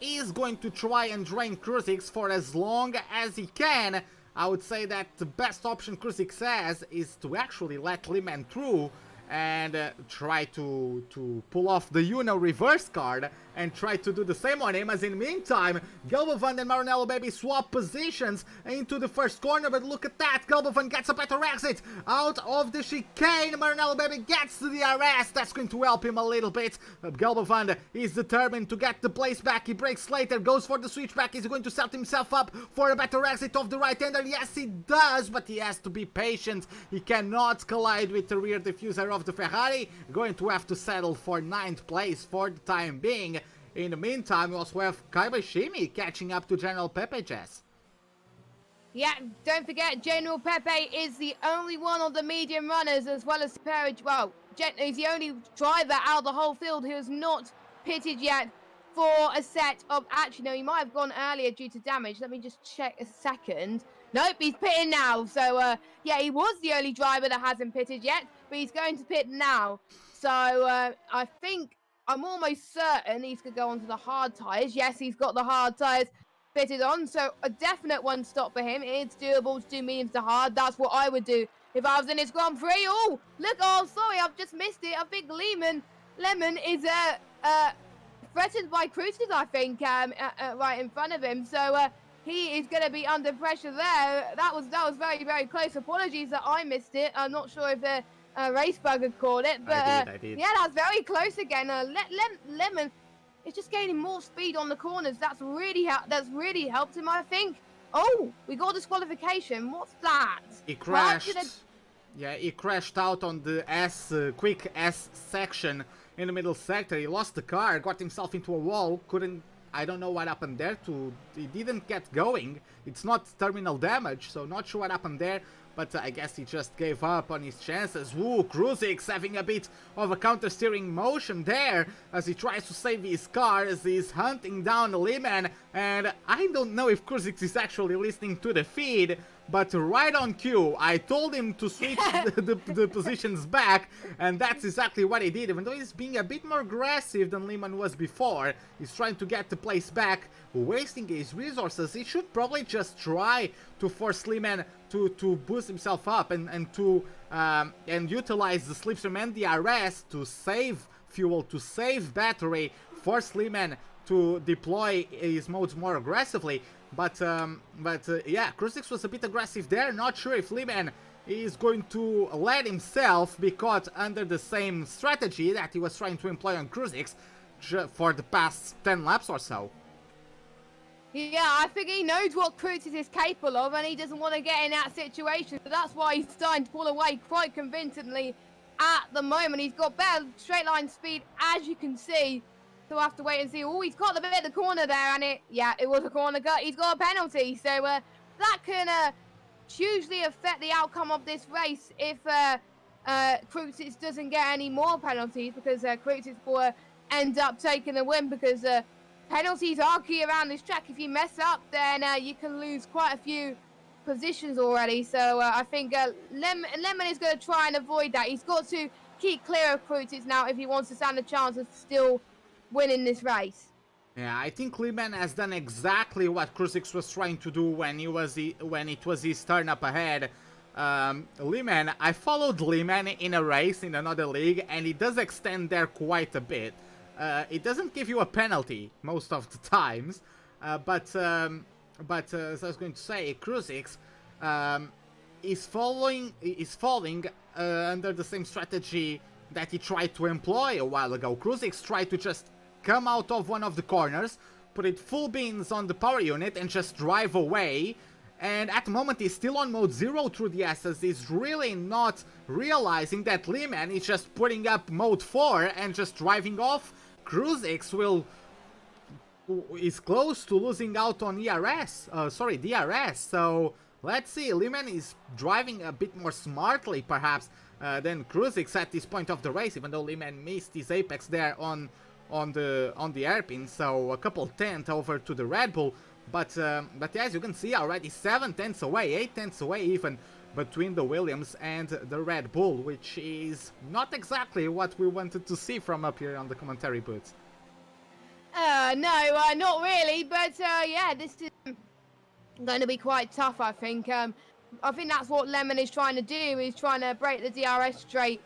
is going to try and drain Kruzix for as long as he can. I would say that the best option Kruzix has is to actually let Lehman through and try to pull off the Uno reverse card and try to do the same on him. As in the meantime, Gelbovan and Maranello Baby swap positions into the first corner, but look at that, Gelbovan gets a better exit out of the chicane. Maranello Baby gets to the DRS, that's going to help him a little bit. Gelbovan is determined to get the place back. He breaks later, goes for the switchback. He's going to set himself up for a better exit of the right-hander. Yes, he does, but he has to be patient. He cannot collide with the rear diffuser of the Ferrari. Going to have to settle for 9th place for the time being. In the meantime, we also have Kaibashimi catching up to General Pepe, Jess. Yeah, don't forget, General Pepe is the only one of the medium runners, as well as Perry. Well, he's the only driver out of the whole field who has not pitted yet for a set of. Actually, no, he might have gone earlier due to damage. Let me just check a second. Nope, he's pitting now. So, yeah, he was the only driver that hasn't pitted yet, but he's going to pit now. So, I think, I'm almost certain he's going to go onto the hard tyres. Yes, he's got the hard tyres fitted on, so a definite one stop for him. It's doable to do mediums to hard. That's what I would do if I was in his Grand Prix. Oh, look, oh, sorry, I've just missed it. I think Lemon is threatened by Cruises, I think, right in front of him. So, he is going to be under pressure there. That was very, very close. Apologies that I missed it. I'm not sure if the race bug had called it, but I did. yeah, that's very close again. Lemon is just gaining more speed on the corners. That's really helped him, I think. Oh, we got disqualification. What's that? He crashed. Yeah, he crashed out on the quick S section in the middle sector. He lost the car, got himself into a wall, I don't know what happened there. He didn't get going. It's not terminal damage, so not sure what happened there. But I guess he just gave up on his chances. Woo, Kruzix having a bit of a counter-steering motion there as he tries to save his car as he's hunting down Lehman. And I don't know if Kruzix is actually listening to the feed, but right on cue, I told him to switch the positions back, and that's exactly what he did. Even though he's being a bit more aggressive than Lehman was before, he's trying to get the place back, wasting his resources. He should probably just try to force Lehman to boost himself up and utilize the slipstream and the DRS to save fuel, to save battery, force Lehman to deploy his modes more aggressively. But yeah, Kruzix was a bit aggressive there. Not sure if Lehman is going to let himself be caught under the same strategy that he was trying to employ on Kruzix for the past 10 laps or so. Yeah, I think he knows what Kruzix is capable of, and he doesn't want to get in that situation. So that's why he's starting to pull away quite convincingly at the moment. He's got better straight line speed, as you can see. So we'll have to wait and see. Oh, he's got the bit of the corner there, and it was a corner cut. He's got a penalty, so that can hugely affect the outcome of this race if Kruzix doesn't get any more penalties, because Kruzix will end up taking the win, because penalties are key around this track. If you mess up, then you can lose quite a few positions already. So I think Lemon is going to try and avoid that. He's got to keep clear of Kruzix now if he wants to stand a chance of still winning this race. Yeah, I think Lehman has done exactly what Kruzix was trying to do when it was his turn up ahead. Lehman, I followed Lehman in a race in another league, and he does extend there quite a bit. It doesn't give you a penalty most of the times, but as I was going to say, Kruzix is falling under the same strategy that he tried to employ a while ago. Kruzix tried to just come out of one of the corners, put it full beans on the power unit, and just drive away. And at the moment he's still on mode 0 through the S's. He's really not realizing that Lehman is just putting up mode 4 and just driving off. Kruzix is close to losing out on DRS. So let's see. Lehman is driving a bit more smartly perhaps than Kruzix at this point of the race, even though Lehman missed his apex there on the hairpin, so a couple tenths over to the Red Bull. But as you can see already, 7 tenths away, 8 tenths away even between the Williams and the Red Bull, which is not exactly what we wanted to see from up here on the commentary booth. No, not really, but yeah, this is going to be quite tough, I think. I think that's what Lemon is trying to do. He's trying to break the DRS straight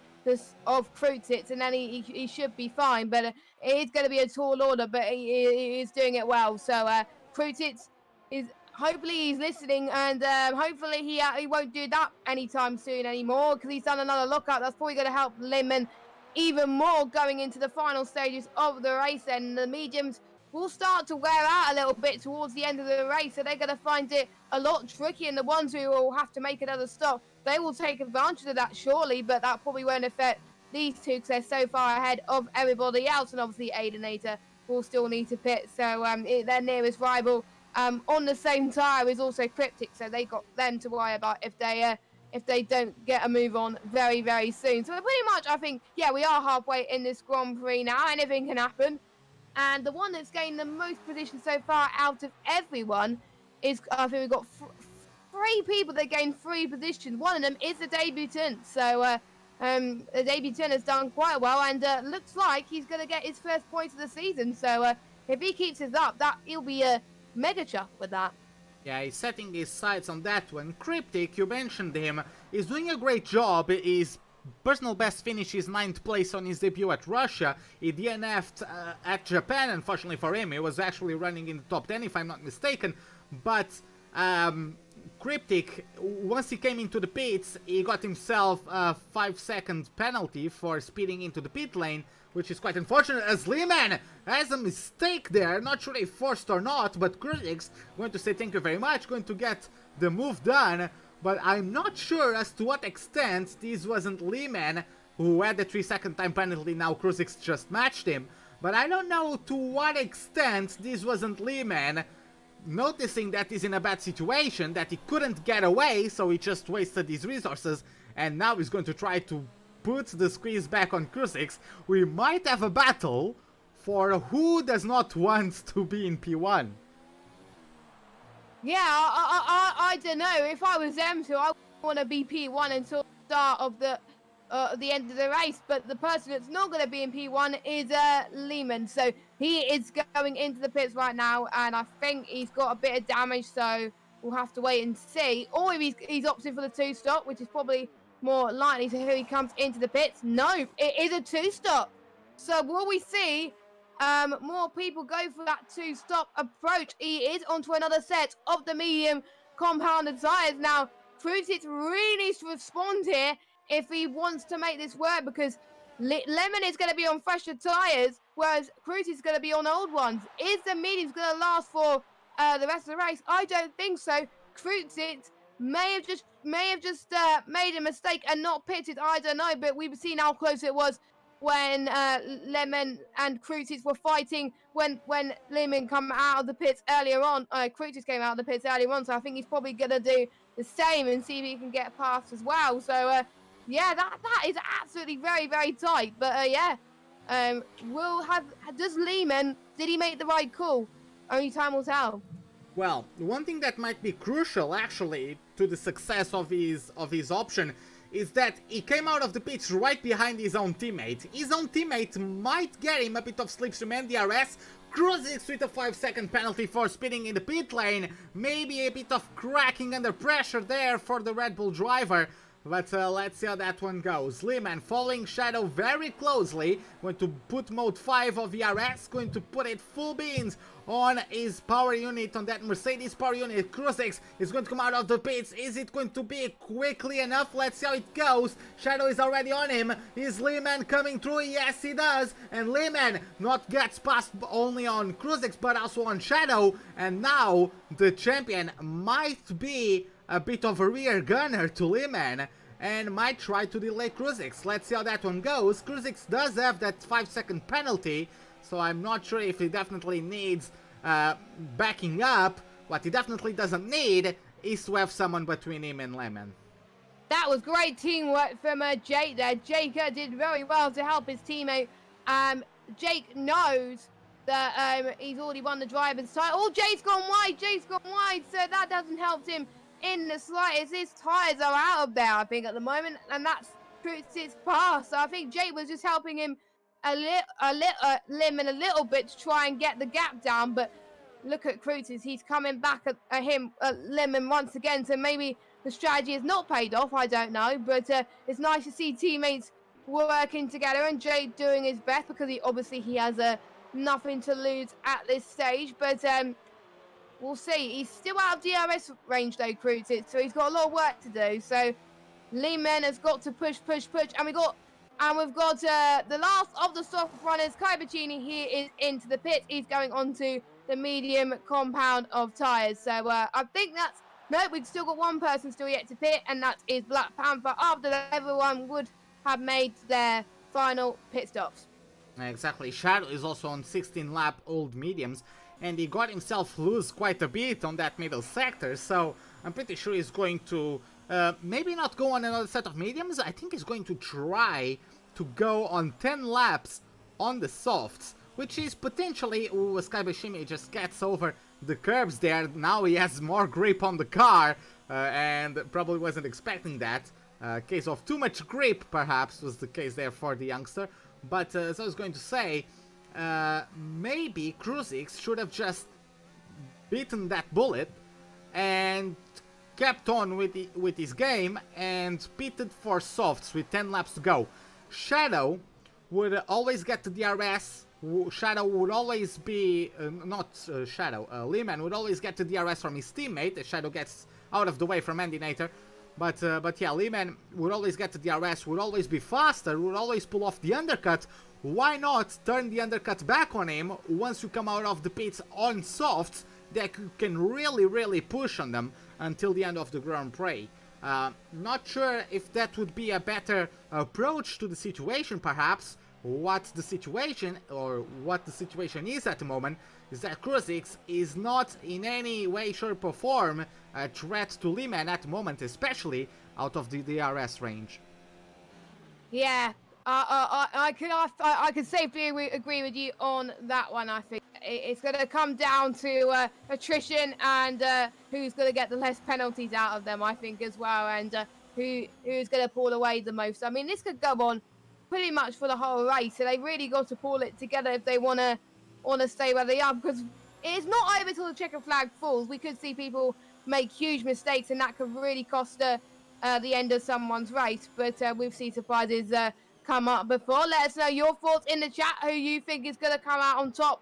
of Krutitz, and then he should be fine. But it is going to be a tall order, but he is doing it well. So Krutitz is hopefully he's listening, and hopefully he won't do that anytime soon anymore, because he's done another lockout. That's probably going to help Lemon even more going into the final stages of the race. And the mediums will start to wear out a little bit towards the end of the race, so they're going to find it a lot tricky. And the ones who will have to make another stop, they will take advantage of that surely, but that probably won't affect these two because they're so far ahead of everybody else. And obviously Aidenator will still need to pit, so their nearest rival on the same tyre is also Cryptic, so they got them to worry about if they don't get a move on very, very soon. So pretty much, I think, yeah, we are halfway in this Grand Prix now. Anything can happen. And the one that's gained the most position so far out of everyone is, I think we've got three people that gained 3 positions. One of them is the debutant. So the debutant has done quite well, and looks like he's going to get his first points of the season. So if he keeps this up, he'll be a mega chuff with that. Yeah, he's setting his sights on that one. Cryptic, you mentioned him, is doing a great job. His personal best finish is 9th place on his debut at Russia. He DNF'd at Japan, unfortunately for him. He was actually running in the top 10 if I'm not mistaken. But Cryptic, once he came into the pits, he got himself a 5-second penalty for speeding into the pit lane, which is quite unfortunate, as Lehman has a mistake there. Not sure if forced or not, but Cryptic's going to say thank you very much, going to get the move done. But I'm not sure as to what extent this wasn't Lehman who had the 3-second time penalty. Now Crucix just matched him. But I don't know to what extent this wasn't Lehman noticing that he's in a bad situation, that he couldn't get away, so he just wasted his resources, and now he's going to try to put the squeeze back on Crucix. We might have a battle for who does not want to be in P1. Yeah, I don't know. If I was them two, I want to be P1 until the start of the end of the race. But the person that's not going to be in P1 is Lehman. So he is going into the pits right now, and I think he's got a bit of damage. So we'll have to wait and see. Or if he's opting for the 2-stop, which is probably more likely. So here he comes into the pits. No, it is a 2-stop. So will we see more people go for that 2-stop approach? He is onto another set of the medium compounded tires. Now, Crucix really needs to respond here if he wants to make this work, because Lemon is going to be on fresher tires, whereas Crucix is going to be on old ones. Is the mediums going to last for the rest of the race? I don't think so. Crucix may have just made a mistake and not pitted. I don't know, but we've seen how close it was when Lemon and Crucix were fighting when Lemon come out of the pits earlier on. Crucix came out of the pits earlier on, so I think he's probably going to do the same and see if he can get past as well. So yeah, that is absolutely very, very tight. But yeah, does Lehman, did he make the right call? Only time will tell. Well, one thing that might be crucial actually to the success of his option is that he came out of the pits right behind his own teammate. His own teammate might get him a bit of slipstream and DRS. Crucix with a 5-second penalty for speeding in the pit lane. Maybe a bit of cracking under pressure there for the Red Bull driver. But let's see how that one goes. Lehman following Shadow very closely. Going to put mode 5 of ERS. Going to put it full beans on his power unit, on that Mercedes power unit. Crucix is going to come out of the pits. Is it going to be quickly enough? Let's see how it goes. Shadow is already on him. Is Lehman coming through? Yes, he does. And Lehman not gets past only on Crucix, but also on Shadow. And now the champion might be a bit of a rear gunner to Lehman and might try to delay Crucix. Let's see how that one goes. Crucix does have that 5-second penalty, so I'm not sure if he definitely needs backing up. What he definitely doesn't need is to have someone between him and Lehman. That was great teamwork from Jake there. Jake did very well to help his teammate. Jake knows that he's already won the driver's title. Oh, Jake's gone wide. Jake's gone wide, so that doesn't help him in the slightest. His tyres are out of there, I think, at the moment, and that's Crucix's pass. So I think Jake was just helping him Lemon a little bit to try and get the gap down. But look at Crucix, he's coming back at Lemon once again. So maybe the strategy has not paid off, I don't know. But it's nice to see teammates working together, and Jay doing his best because he has nothing to lose at this stage. But we'll see. He's still out of DRS range though, Cruises, so he's got a lot of work to do. So Lehman has got to push, and we've got the last of the soft runners, Kai Bacchini. He is into the pit. He's going onto the medium compound of tyres. So I think we've still got one person still yet to pit, and that is Black Panther. After that, everyone would have made their final pit stops. Exactly. Shadow is also on 16 lap old mediums, and he got himself loose quite a bit on that middle sector, so I'm pretty sure he's going to maybe not go on another set of mediums. I think he's going to try to go on 10 laps on the softs, which is potentially, Sky Bashimi just gets over the curbs there. Now he has more grip on the car, and probably wasn't expecting that. Case of too much grip, perhaps, was the case there for the youngster. But as I was going to say, maybe Kruzix should have just beaten that bullet and kept on with his game and pitted for softs with 10 laps to go. Shadow would always get to DRS. Shadow would always be Lehman would always get to DRS from his teammate as Shadow gets out of the way from Endinator. But yeah, Lehman would always get to DRS, would always be faster, would always pull off the undercut. Why not turn the undercut back on him once you come out of the pits on softs that you can really push on them until the end of the Grand Prix? Not sure if that would be a better approach to the situation, perhaps. What the situation is at the moment is that Kruzix is not in any way, shape or form a threat to Lehman at the moment, especially out of the DRS range. Yeah, I can safely agree with you on that one. I think it's going to come down to attrition and who's going to get the less penalties out of them, I think, as well, and who's going to pull away the most. I mean, this could go on pretty much for the whole race, so they really got to pull it together if they want to stay where they are, because it's not over till the checkered flag falls. We could see people make huge mistakes, and that could really cost the end of someone's race. But we've seen surprises come up before. Let us know your thoughts in the chat, who you think is going to come out on top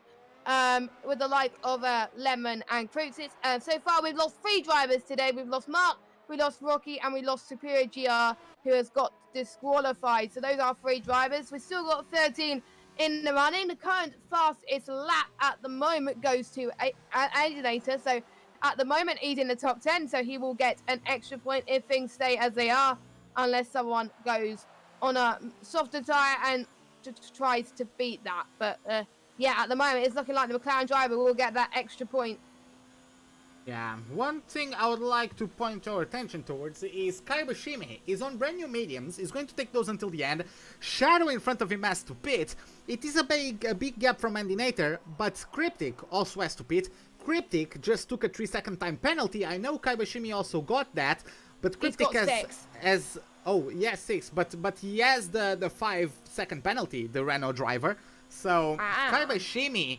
with the like of Lemon and Cruises. So far, we've lost 3 drivers today. We've lost Mark, we lost Rocky, and we lost Superior GR, who has got disqualified. So those are 3 drivers. We've still got 13 in the running. The current fastest lap at the moment goes to Adinator. So at the moment, he's in the top 10, so he will get an extra point if things stay as they are, unless someone goes on a softer tyre and tries to beat that. But yeah, at the moment, it's looking like the McLaren driver will get that extra point. Yeah, one thing I would like to point our attention towards is Kai Bashimi is on brand new mediums. He's going to take those until the end. Shadow in front of him has to pit. It is a big gap from Endinator, but Cryptic also has to pit. Cryptic just took a 3-second time penalty. I know Kai Bashimi also got that, but Cryptic has 6, but he has the 5-second penalty, the Renault driver. So Kai Bashimi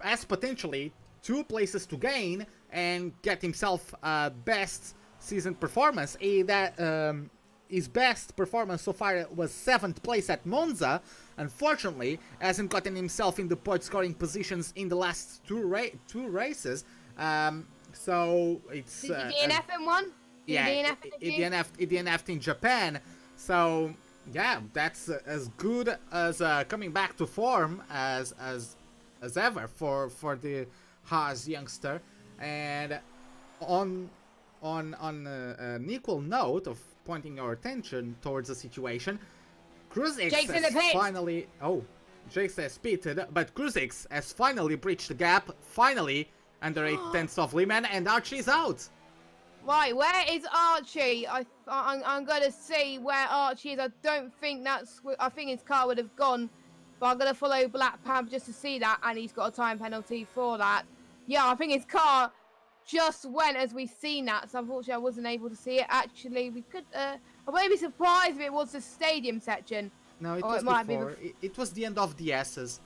has potentially 2 places to gain and get himself best season performance. His best performance so far was 7th place at Monza. Unfortunately, hasn't gotten himself in the point scoring positions in the last 2 races. So it's Did you DNF in one? Yeah, he DNF'd in Japan. So yeah, that's as good as coming back to form as ever for the Haas youngster. And on an equal note of pointing our attention towards the situation, Kruzix has finally... Oh, Jake's has pitted, but Kruzix has finally breached the gap, finally under 8/10 of Lehman, and Archie's out. Right, where is Archie? I'm going to see where Archie is. I don't think I think his car would have gone, but I'm going to follow Black Panther just to see that, and he's got a time penalty for that. Yeah, I think his car just went as we seen that, so unfortunately I wasn't able to see it. Actually, we could... I wouldn't be surprised if it was the stadium section. No, it was before. It was the end of the S's.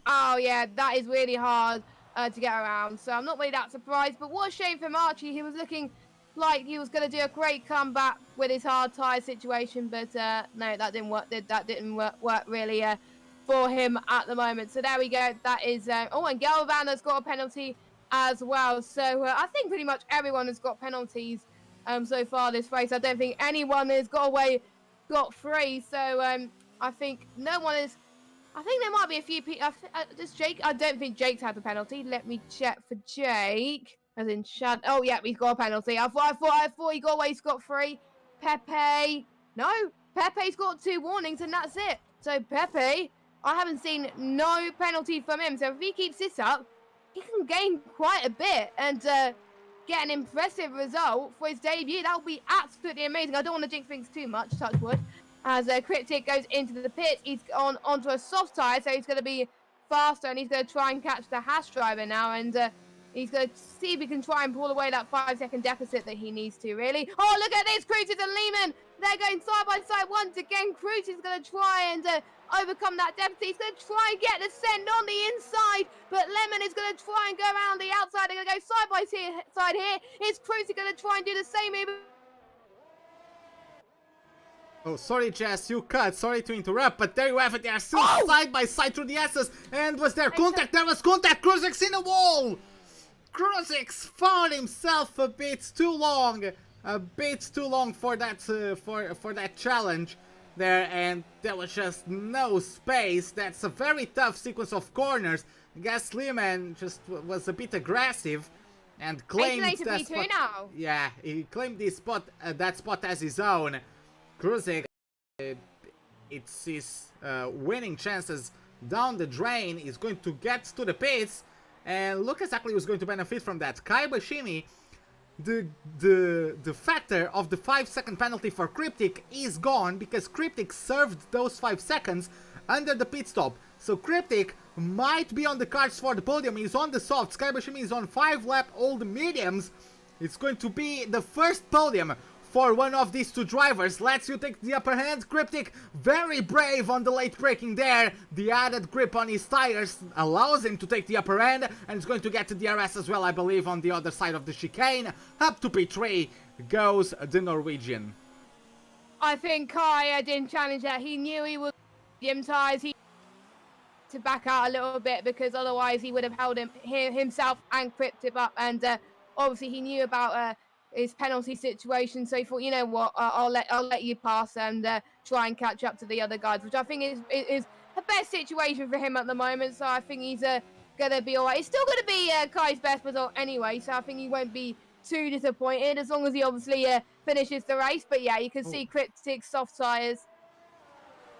Oh, yeah, that is really hard to get around, so I'm not really that surprised. But what a shame from Archie. He was looking like he was going to do a great comeback with his hard tyre situation, but no, that didn't work. That didn't work really for him at the moment. So there we go. That is oh, and Galvan has got a penalty as well. So I think pretty much everyone has got penalties so far this race. I don't think anyone has got away free. So I think no one is. I think there might be a few people. Does Jake? I don't think Jake's had a penalty. Let me check for Jake. As in Shad. Oh yeah, he's got a penalty. I thought he got away scot-free. Pepe. No, Pepe's got 2 warnings and that's it. So Pepe, I haven't seen no penalty from him. So if he keeps this up, he can gain quite a bit and get an impressive result for his debut. That would be absolutely amazing. I don't want to jinx things too much, touch wood. As Cryptic goes into the pit, he's onto a soft tyre, so he's going to be faster and he's going to try and catch the Haas driver now. And he's going to see if he can try and pull away that 5-second deficit that he needs to, really. Oh, look at this, Cruises and Lehman. They're going side by side once again. Cruises is going to try and overcome that deficit. He's going to try and get the send on the inside, but Lemon is going to try and go around the outside. They're going to go side by side here. Is Cruises going to try and do the same here? Oh, sorry, Jess, you cut. Sorry to interrupt, but there you have it. They are still side by side through the S's. And was there contact? There was contact. Kruzik's in the wall. Kruzix found himself a bit too long for that for that challenge there, and there was just no space. That's a very tough sequence of corners. I guess Lehman just was a bit aggressive and claimed that spot. Now. Yeah, he claimed this spot, that spot as his own. Kruzig, it's his winning chances down the drain. He's going to get to the pits, and look exactly who's going to benefit from that. Kai Bashimi, the factor of the 5-second penalty for Cryptic is gone because Cryptic served those 5 seconds under the pit stop. So Cryptic might be on the cards for the podium. He's on the soft. Kai Bashimi is on 5-lap old mediums. It's going to be the first podium for one of these 2 drivers. Lets you take the upper hand. Cryptic, very brave on the late braking there. The added grip on his tires allows him to take the upper hand, and he's going to get to DRS as well, I believe, on the other side of the chicane. Up to P3 goes the Norwegian. I think Kai didn't challenge that. He knew he was medium tires. He to back out a little bit because otherwise he would have held himself and Cryptic up, and obviously he knew about his penalty situation, so he thought, you know what, I'll let you pass and try and catch up to the other guys, which I think is the best situation for him at the moment. So I think he's gonna be alright. It's still gonna be Kai's best result anyway, so I think he won't be too disappointed as long as he obviously finishes the race. But yeah, you can see Cryptic soft tires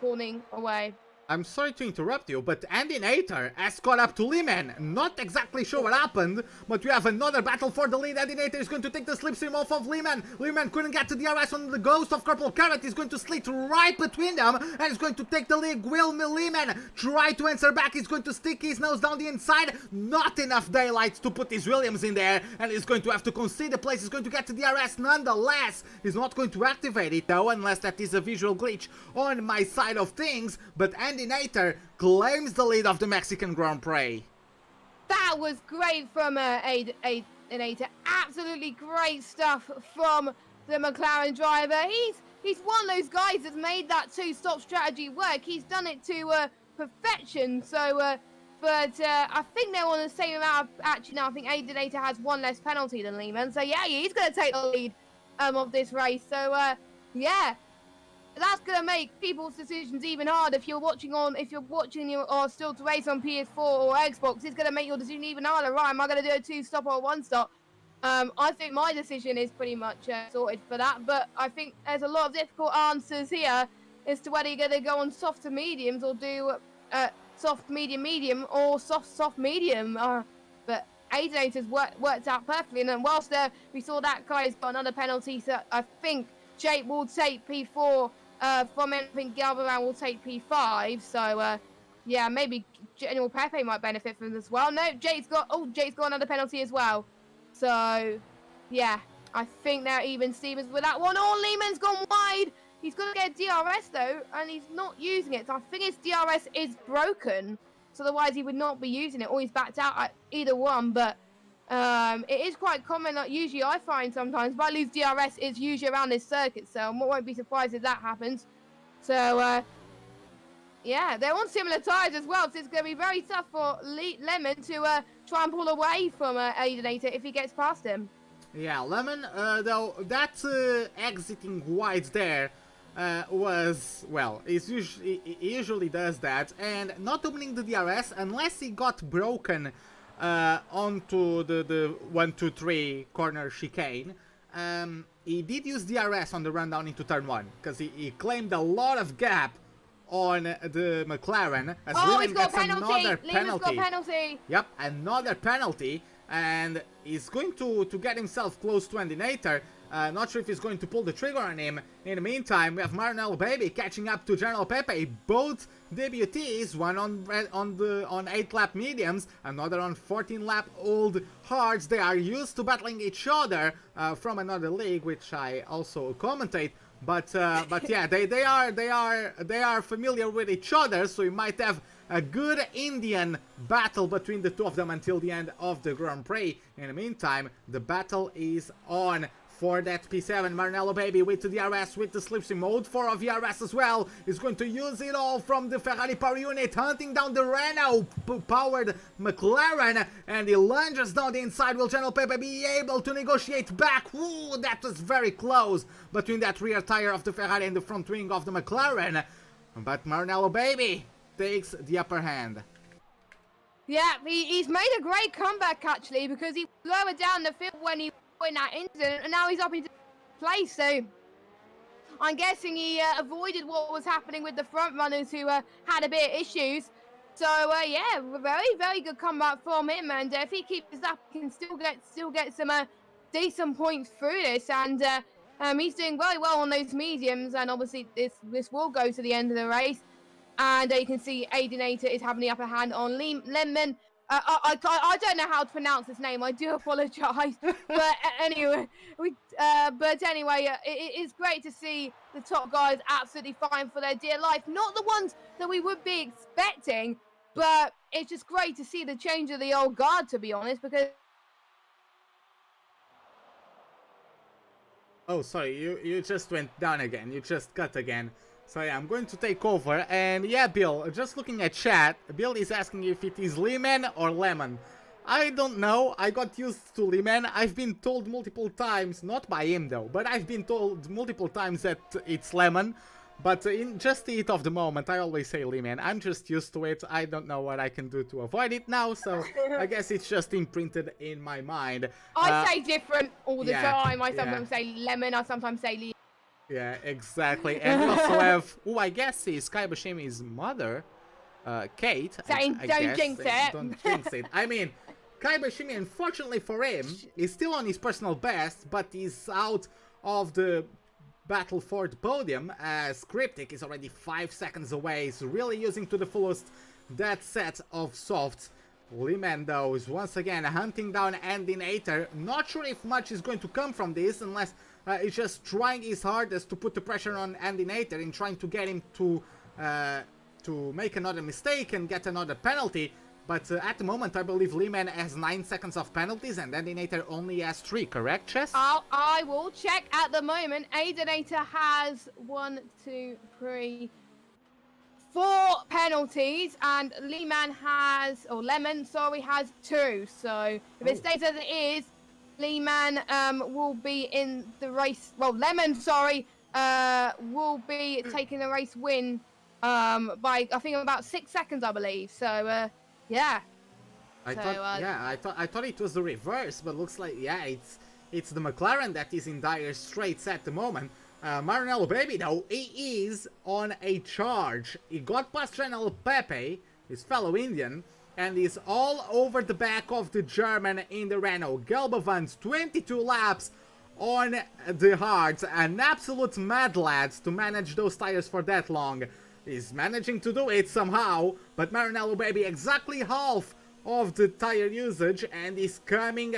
pulling away. I'm sorry to interrupt you, but Andy Nater has caught up to Lehman. Not exactly sure what happened, but we have another battle for the lead. Andy Nater is going to take the slipstream off of Lehman. Lehman couldn't get to DRS on the ghost of Corporal Carrot. He's going to slit right between them, and he's going to take the lead. Will Lehman try to answer back? He's going to stick his nose down the inside. Not enough daylight to put his Williams in there, and he's going to have to concede the place. He's going to get to DRS nonetheless. He's not going to activate it though, unless that is a visual glitch on my side of things. But Andy Nater claims the lead of the Mexican Grand Prix. That was great from Nater. Absolutely great stuff from the McLaren driver. He's one of those guys that's made that 2-stop strategy work. He's done it to perfection. So, but I think they're on the same amount. Actually, now I think Nater has 1 less penalty than Lehman. So yeah, he's going to take the lead of this race. So yeah. That's gonna make people's decisions even harder. If you're watching or still to race on PS4 or Xbox, it's gonna make your decision even harder. Right, am I gonna do a 2-stop or a 1-stop? I think my decision is pretty much sorted for that, but I think there's a lot of difficult answers here as to whether you're gonna go on soft to mediums or do soft medium or soft medium. But Nater's worked out perfectly, and then whilst we saw that guy's got another penalty, so I think Jake will take P4. From anything, Galvaran will take P5. So, yeah, maybe General Pepe might benefit from this as well. No, Jake's got another penalty as well. So, yeah, I think they're even Stevens with that one. Oh, Lehman's gone wide. He's going to get DRS, though, and he's not using it. So I think his DRS is broken. So otherwise he would not be using it, or he's backed out at either one. But It is quite common that usually I find sometimes if I lose DRS, it's usually around this circuit, so I won't be surprised if that happens. So, yeah, they're on similar tyres as well, so it's going to be very tough for Lemon to try and pull away from Aidenator if he gets past him. Yeah, Lemon, though, that exiting wide there was, well, he usually does that, and not opening the DRS unless he got broken onto the 1-2-3 corner chicane. He did use DRS on the run down into turn 1, because he claimed a lot of gap on the McLaren. As He's got a penalty! Lemon's got a penalty! Yep, another penalty. And he's going to get himself close to Endinator. Not sure if he's going to pull the trigger on him. In the meantime, we have Maranello Baby catching up to General Pepe. Both debutees, one on 8-lap mediums, another on 14-lap old hards. They are used to battling each other from another league, which I also commentate. But yeah, they are familiar with each other, so we might have a good Indian battle between the two of them until the end of the Grand Prix. In the meantime, the battle is on for that P7. Maranello Baby with the DRS, with the slipstream mode 4 of DRS as well. Is going to use it all from the Ferrari power unit, hunting down the Renault-powered McLaren, and he lunges down the inside. Will General Pepe be able to negotiate back? Ooh, that was very close between that rear tire of the Ferrari and the front wing of the McLaren. But Maranello Baby takes the upper hand. Yeah, he's made a great comeback actually, because he was lower down the field when he in that incident, and now he's up into place. So I'm guessing he avoided what was happening with the front runners who had a bit of issues. So yeah, very good comeback from him, and if he keeps this up, he can still get some decent points through this, and he's doing very well on those mediums, and obviously this will go to the end of the race. And you can see Aidenator is having the upper hand on Lemon. I don't know how to pronounce his name. I do apologise. But anyway, it is great to see the top guys absolutely fine for their dear life. Not the ones that we would be expecting, but it's just great to see the change of the old guard, to be honest, because... Oh, sorry, you just went down again. You just cut again. So yeah, I'm going to take over, and yeah, Bill, just looking at chat, Bill is asking if it is Lemon or Lemon. I don't know, I got used to Lemon. I've been told multiple times, not by him though, but I've been told multiple times that it's Lemon. But in just the heat of the moment, I always say Lemon. I'm just used to it. I don't know what I can do to avoid it now, so I guess it's just imprinted in my mind. I say different all the time. I sometimes say Lemon, I sometimes say Lemon. Yeah, exactly. And we also have, who I guess is Kai Bashimi's mother, Kate. Saying, don't jinx it. Don't jinx it. I mean, Kai Bashimi, unfortunately for him, is still on his personal best, but he's out of the battle for the podium, as Cryptic is already 5 seconds away. He's really using to the fullest that set of softs. Lemon, though, is once again hunting down Endinator. Not sure if much is going to come from this, unless he's just trying his hardest to put the pressure on Endinator in trying to get him to make another mistake and get another penalty. But at the moment, I believe Lemon has 9 seconds of penalties and Endinator only has 3, correct, Chess? I will check at the moment. Aidenator has 1, 2, 3, 4 penalties, and Lemon has 2. So if it stays as it is, Lemon will be in the race. Well, Lemon, will be taking the race win by I think about 6 seconds, I believe. So yeah. I thought it was the reverse, but looks like it's the McLaren that is in dire straits at the moment. Maranello Baby, though, he is on a charge. He got past General Pepe, his fellow Indian, and is all over the back of the German in the Renault. Gelbovans, 22 laps on the hards. An absolute mad lads to manage those tires for that long. He's managing to do it somehow, but Maranello Baby exactly half of the tire usage, and is coming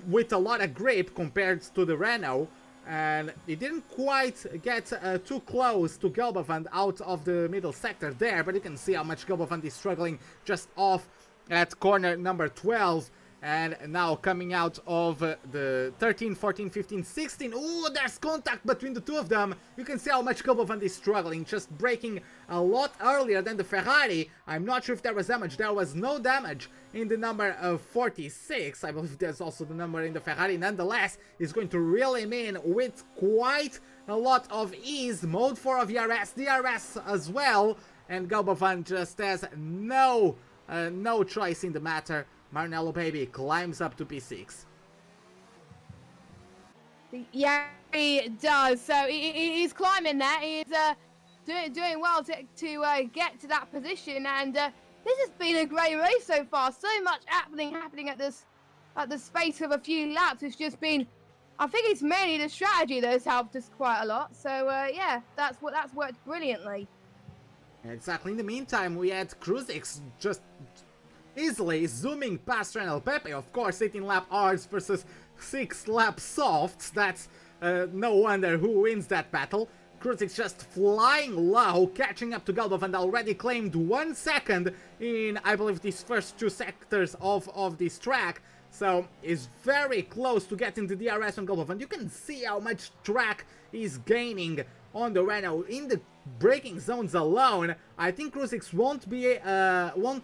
with a lot of grip compared to the Renault. And he didn't quite get too close to Gelbovand out of the middle sector there, but you can see how much Gelbovand is struggling just off at corner number 12. And now coming out of the 13, 14, 15, 16. Ooh, there's contact between the two of them. You can see how much Gilbovand is struggling, just braking a lot earlier than the Ferrari. I'm not sure if there was damage. There was no damage in the number of 46. I believe there's also the number in the Ferrari. Nonetheless, he's going to reel him in with quite a lot of ease. Mode 4 of DRS as well. And Gilbovand just has no choice in the matter. Maranello Baby climbs up to P6. Yeah, he does. So he's climbing there. He's doing well to get to that position. And this has been a great race so far. So much happening at the space of a few laps. It's just been, I think it's mainly the strategy that has helped us quite a lot. So yeah, that's worked brilliantly. Exactly. In the meantime, we had Kruzix just easily zooming past Maranello Pepe. Of course, 18 lap hards versus 6 lap softs. That's no wonder who wins that battle. Kruzix just flying low, catching up to Gilbovand, already claimed 1 second in, I believe, these first 2 sectors of this track. So is very close to getting the DRS on Gilbovand. You can see how much track he's gaining on the Renault in the braking zones alone. I think Kruzix won't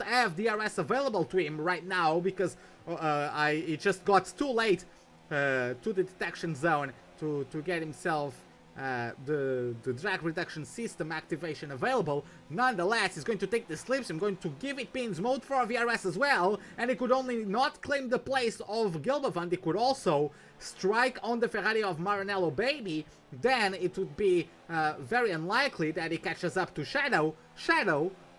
have DRS available to him right now because it just got too late to the detection zone to get himself the drag reduction system activation available. Nonetheless, he's going to take the slips. I'm going to give it pins mode for VRS as well, and he could only not claim the place of Gilbovand, he could also strike on the Ferrari of Maranello Baby. Then it would be very unlikely that he catches up to Shadow,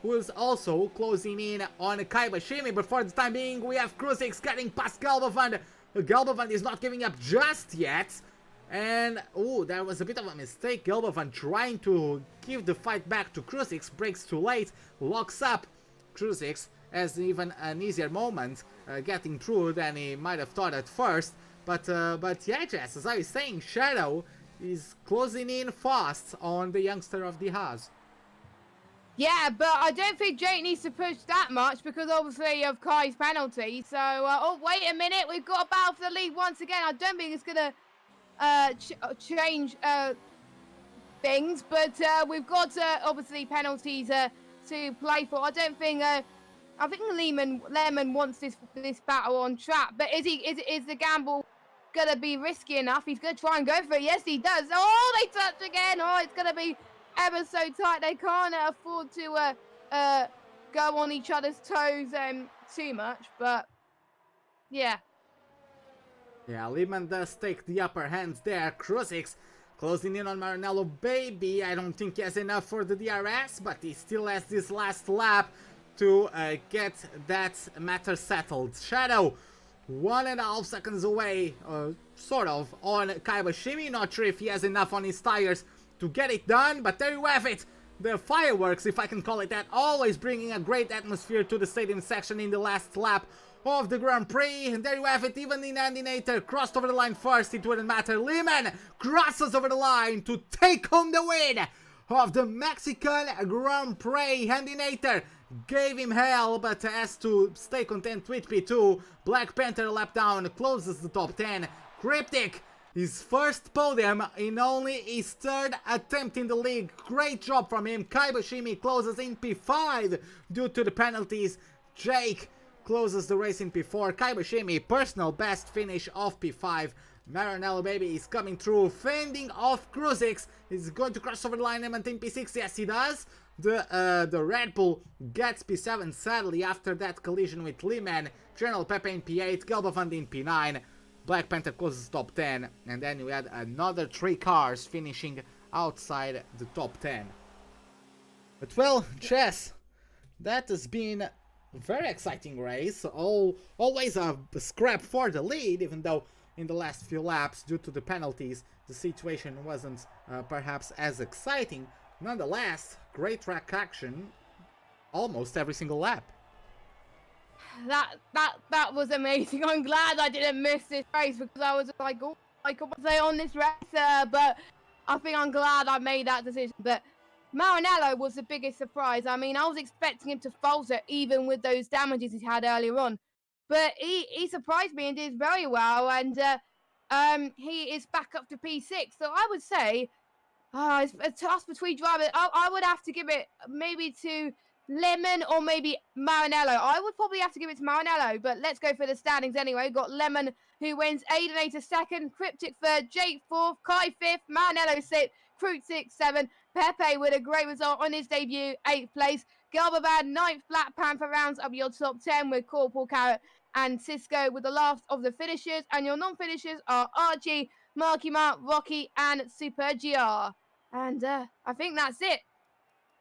who is also closing in on Kaibashimi. But for the time being, we have Kruzix getting past Gilbovand. Gilbovand is not giving up just yet. And, oh, there was a bit of a mistake. Gilbovand trying to give the fight back to Kruzix, breaks too late, locks up. Kruzix has even an easier moment getting through than he might have thought at first. But yeah, Jess, as I was saying, Shadow is closing in fast on the youngster of the Haas. Yeah, but I don't think Jake needs to push that much because obviously of Kai's penalty. So, oh, wait a minute, we've got a battle for the lead once again. I don't think it's going to change things, but we've got obviously penalties to play for. I don't think I think Lemon wants this battle on track, but is the gamble gonna be risky enough? He's gonna try and go for it. Yes, he does. Oh, they touch again. Oh, it's gonna be ever so tight. They can't afford to go on each other's toes too much, but yeah. Yeah, Lehman does take the upper hand there. Kruzix closing in on Maranello Baby. I don't think he has enough for the DRS, but he still has this last lap to get that matter settled. Shadow, 1.5 seconds away, sort of, on Kaibashimi. Not sure if he has enough on his tires to get it done, but there you have it. The fireworks, if I can call it that, always bringing a great atmosphere to the stadium section in the last lap of the Grand Prix. And there you have it. Even the Nandinator crossed over the line first, it wouldn't matter. Lehman crosses over the line to take home the win of the Mexican Grand Prix. Nandinator gave him hell, but has to stay content with P2. Black Panther lap down, closes the top 10. Cryptic, his first podium in only his 3rd attempt in the league. Great job from him. Kaibashimi closes in P5 due to the penalties. Jake closes the race in P4. Kaibashimi, personal best finish of P5. Maranello Baby is coming through, fending off Kruzix. He's going to cross over the line and maintain P6. Yes, he does. The Red Bull gets P7 sadly after that collision with Lehman. General Pepe in P8, Gilbovand in P9. Black Panther closes top 10. And then we had another 3 cars finishing outside the top 10. But well, Chess, that has been a very exciting race. Always a scrap for the lead, even though in the last few laps, due to the penalties, the situation wasn't perhaps as exciting. Nonetheless, great track action almost every single lap. That was amazing. I'm glad I didn't miss this race because I was like, oh, I could say on this race, but I think I'm glad I made that decision. But Maranello was the biggest surprise. I mean, I was expecting him to falter even with those damages he had earlier on. but he surprised me and did very well, and he is back up to P6. So I would say, it's a toss between drivers. I would have to give it maybe to Lemon or maybe Maranello. I would probably have to give it to Maranello, but let's go for the standings anyway. We've got Lemon, who wins, Aidenator second, Cryptic third, Jake fourth, Kai fifth, Maranello sixth, Fruit 6, 7, Pepe with a great result on his debut, 8th place, Galbabad 9th, Black Panther rounds up your top 10 with Corporal Carrot and Cisco with the last of the finishers, and your non-finishers are Archie, Marky Mark, Rocky, and Super GR. And I think that's it.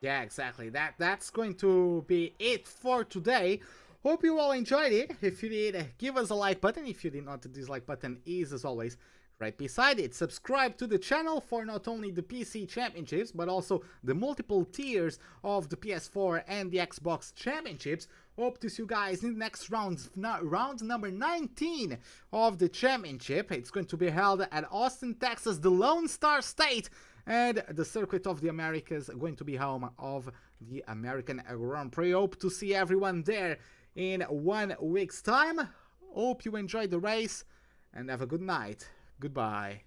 Yeah, exactly. That's going to be it for today. Hope you all enjoyed it. If you did, give us a like button. If you did not, the dislike button is, as always, right beside it. Subscribe to the channel for not only the PC Championships, but also the multiple tiers of the PS4 and the Xbox Championships. Hope to see you guys in the next round number 19 of the championship. It's going to be held at Austin, Texas, the Lone Star State, and the Circuit of the Americas, going to be home of the American Grand Prix. Hope to see everyone there in 1 week's time. Hope you enjoyed the race, and have a good night. Goodbye.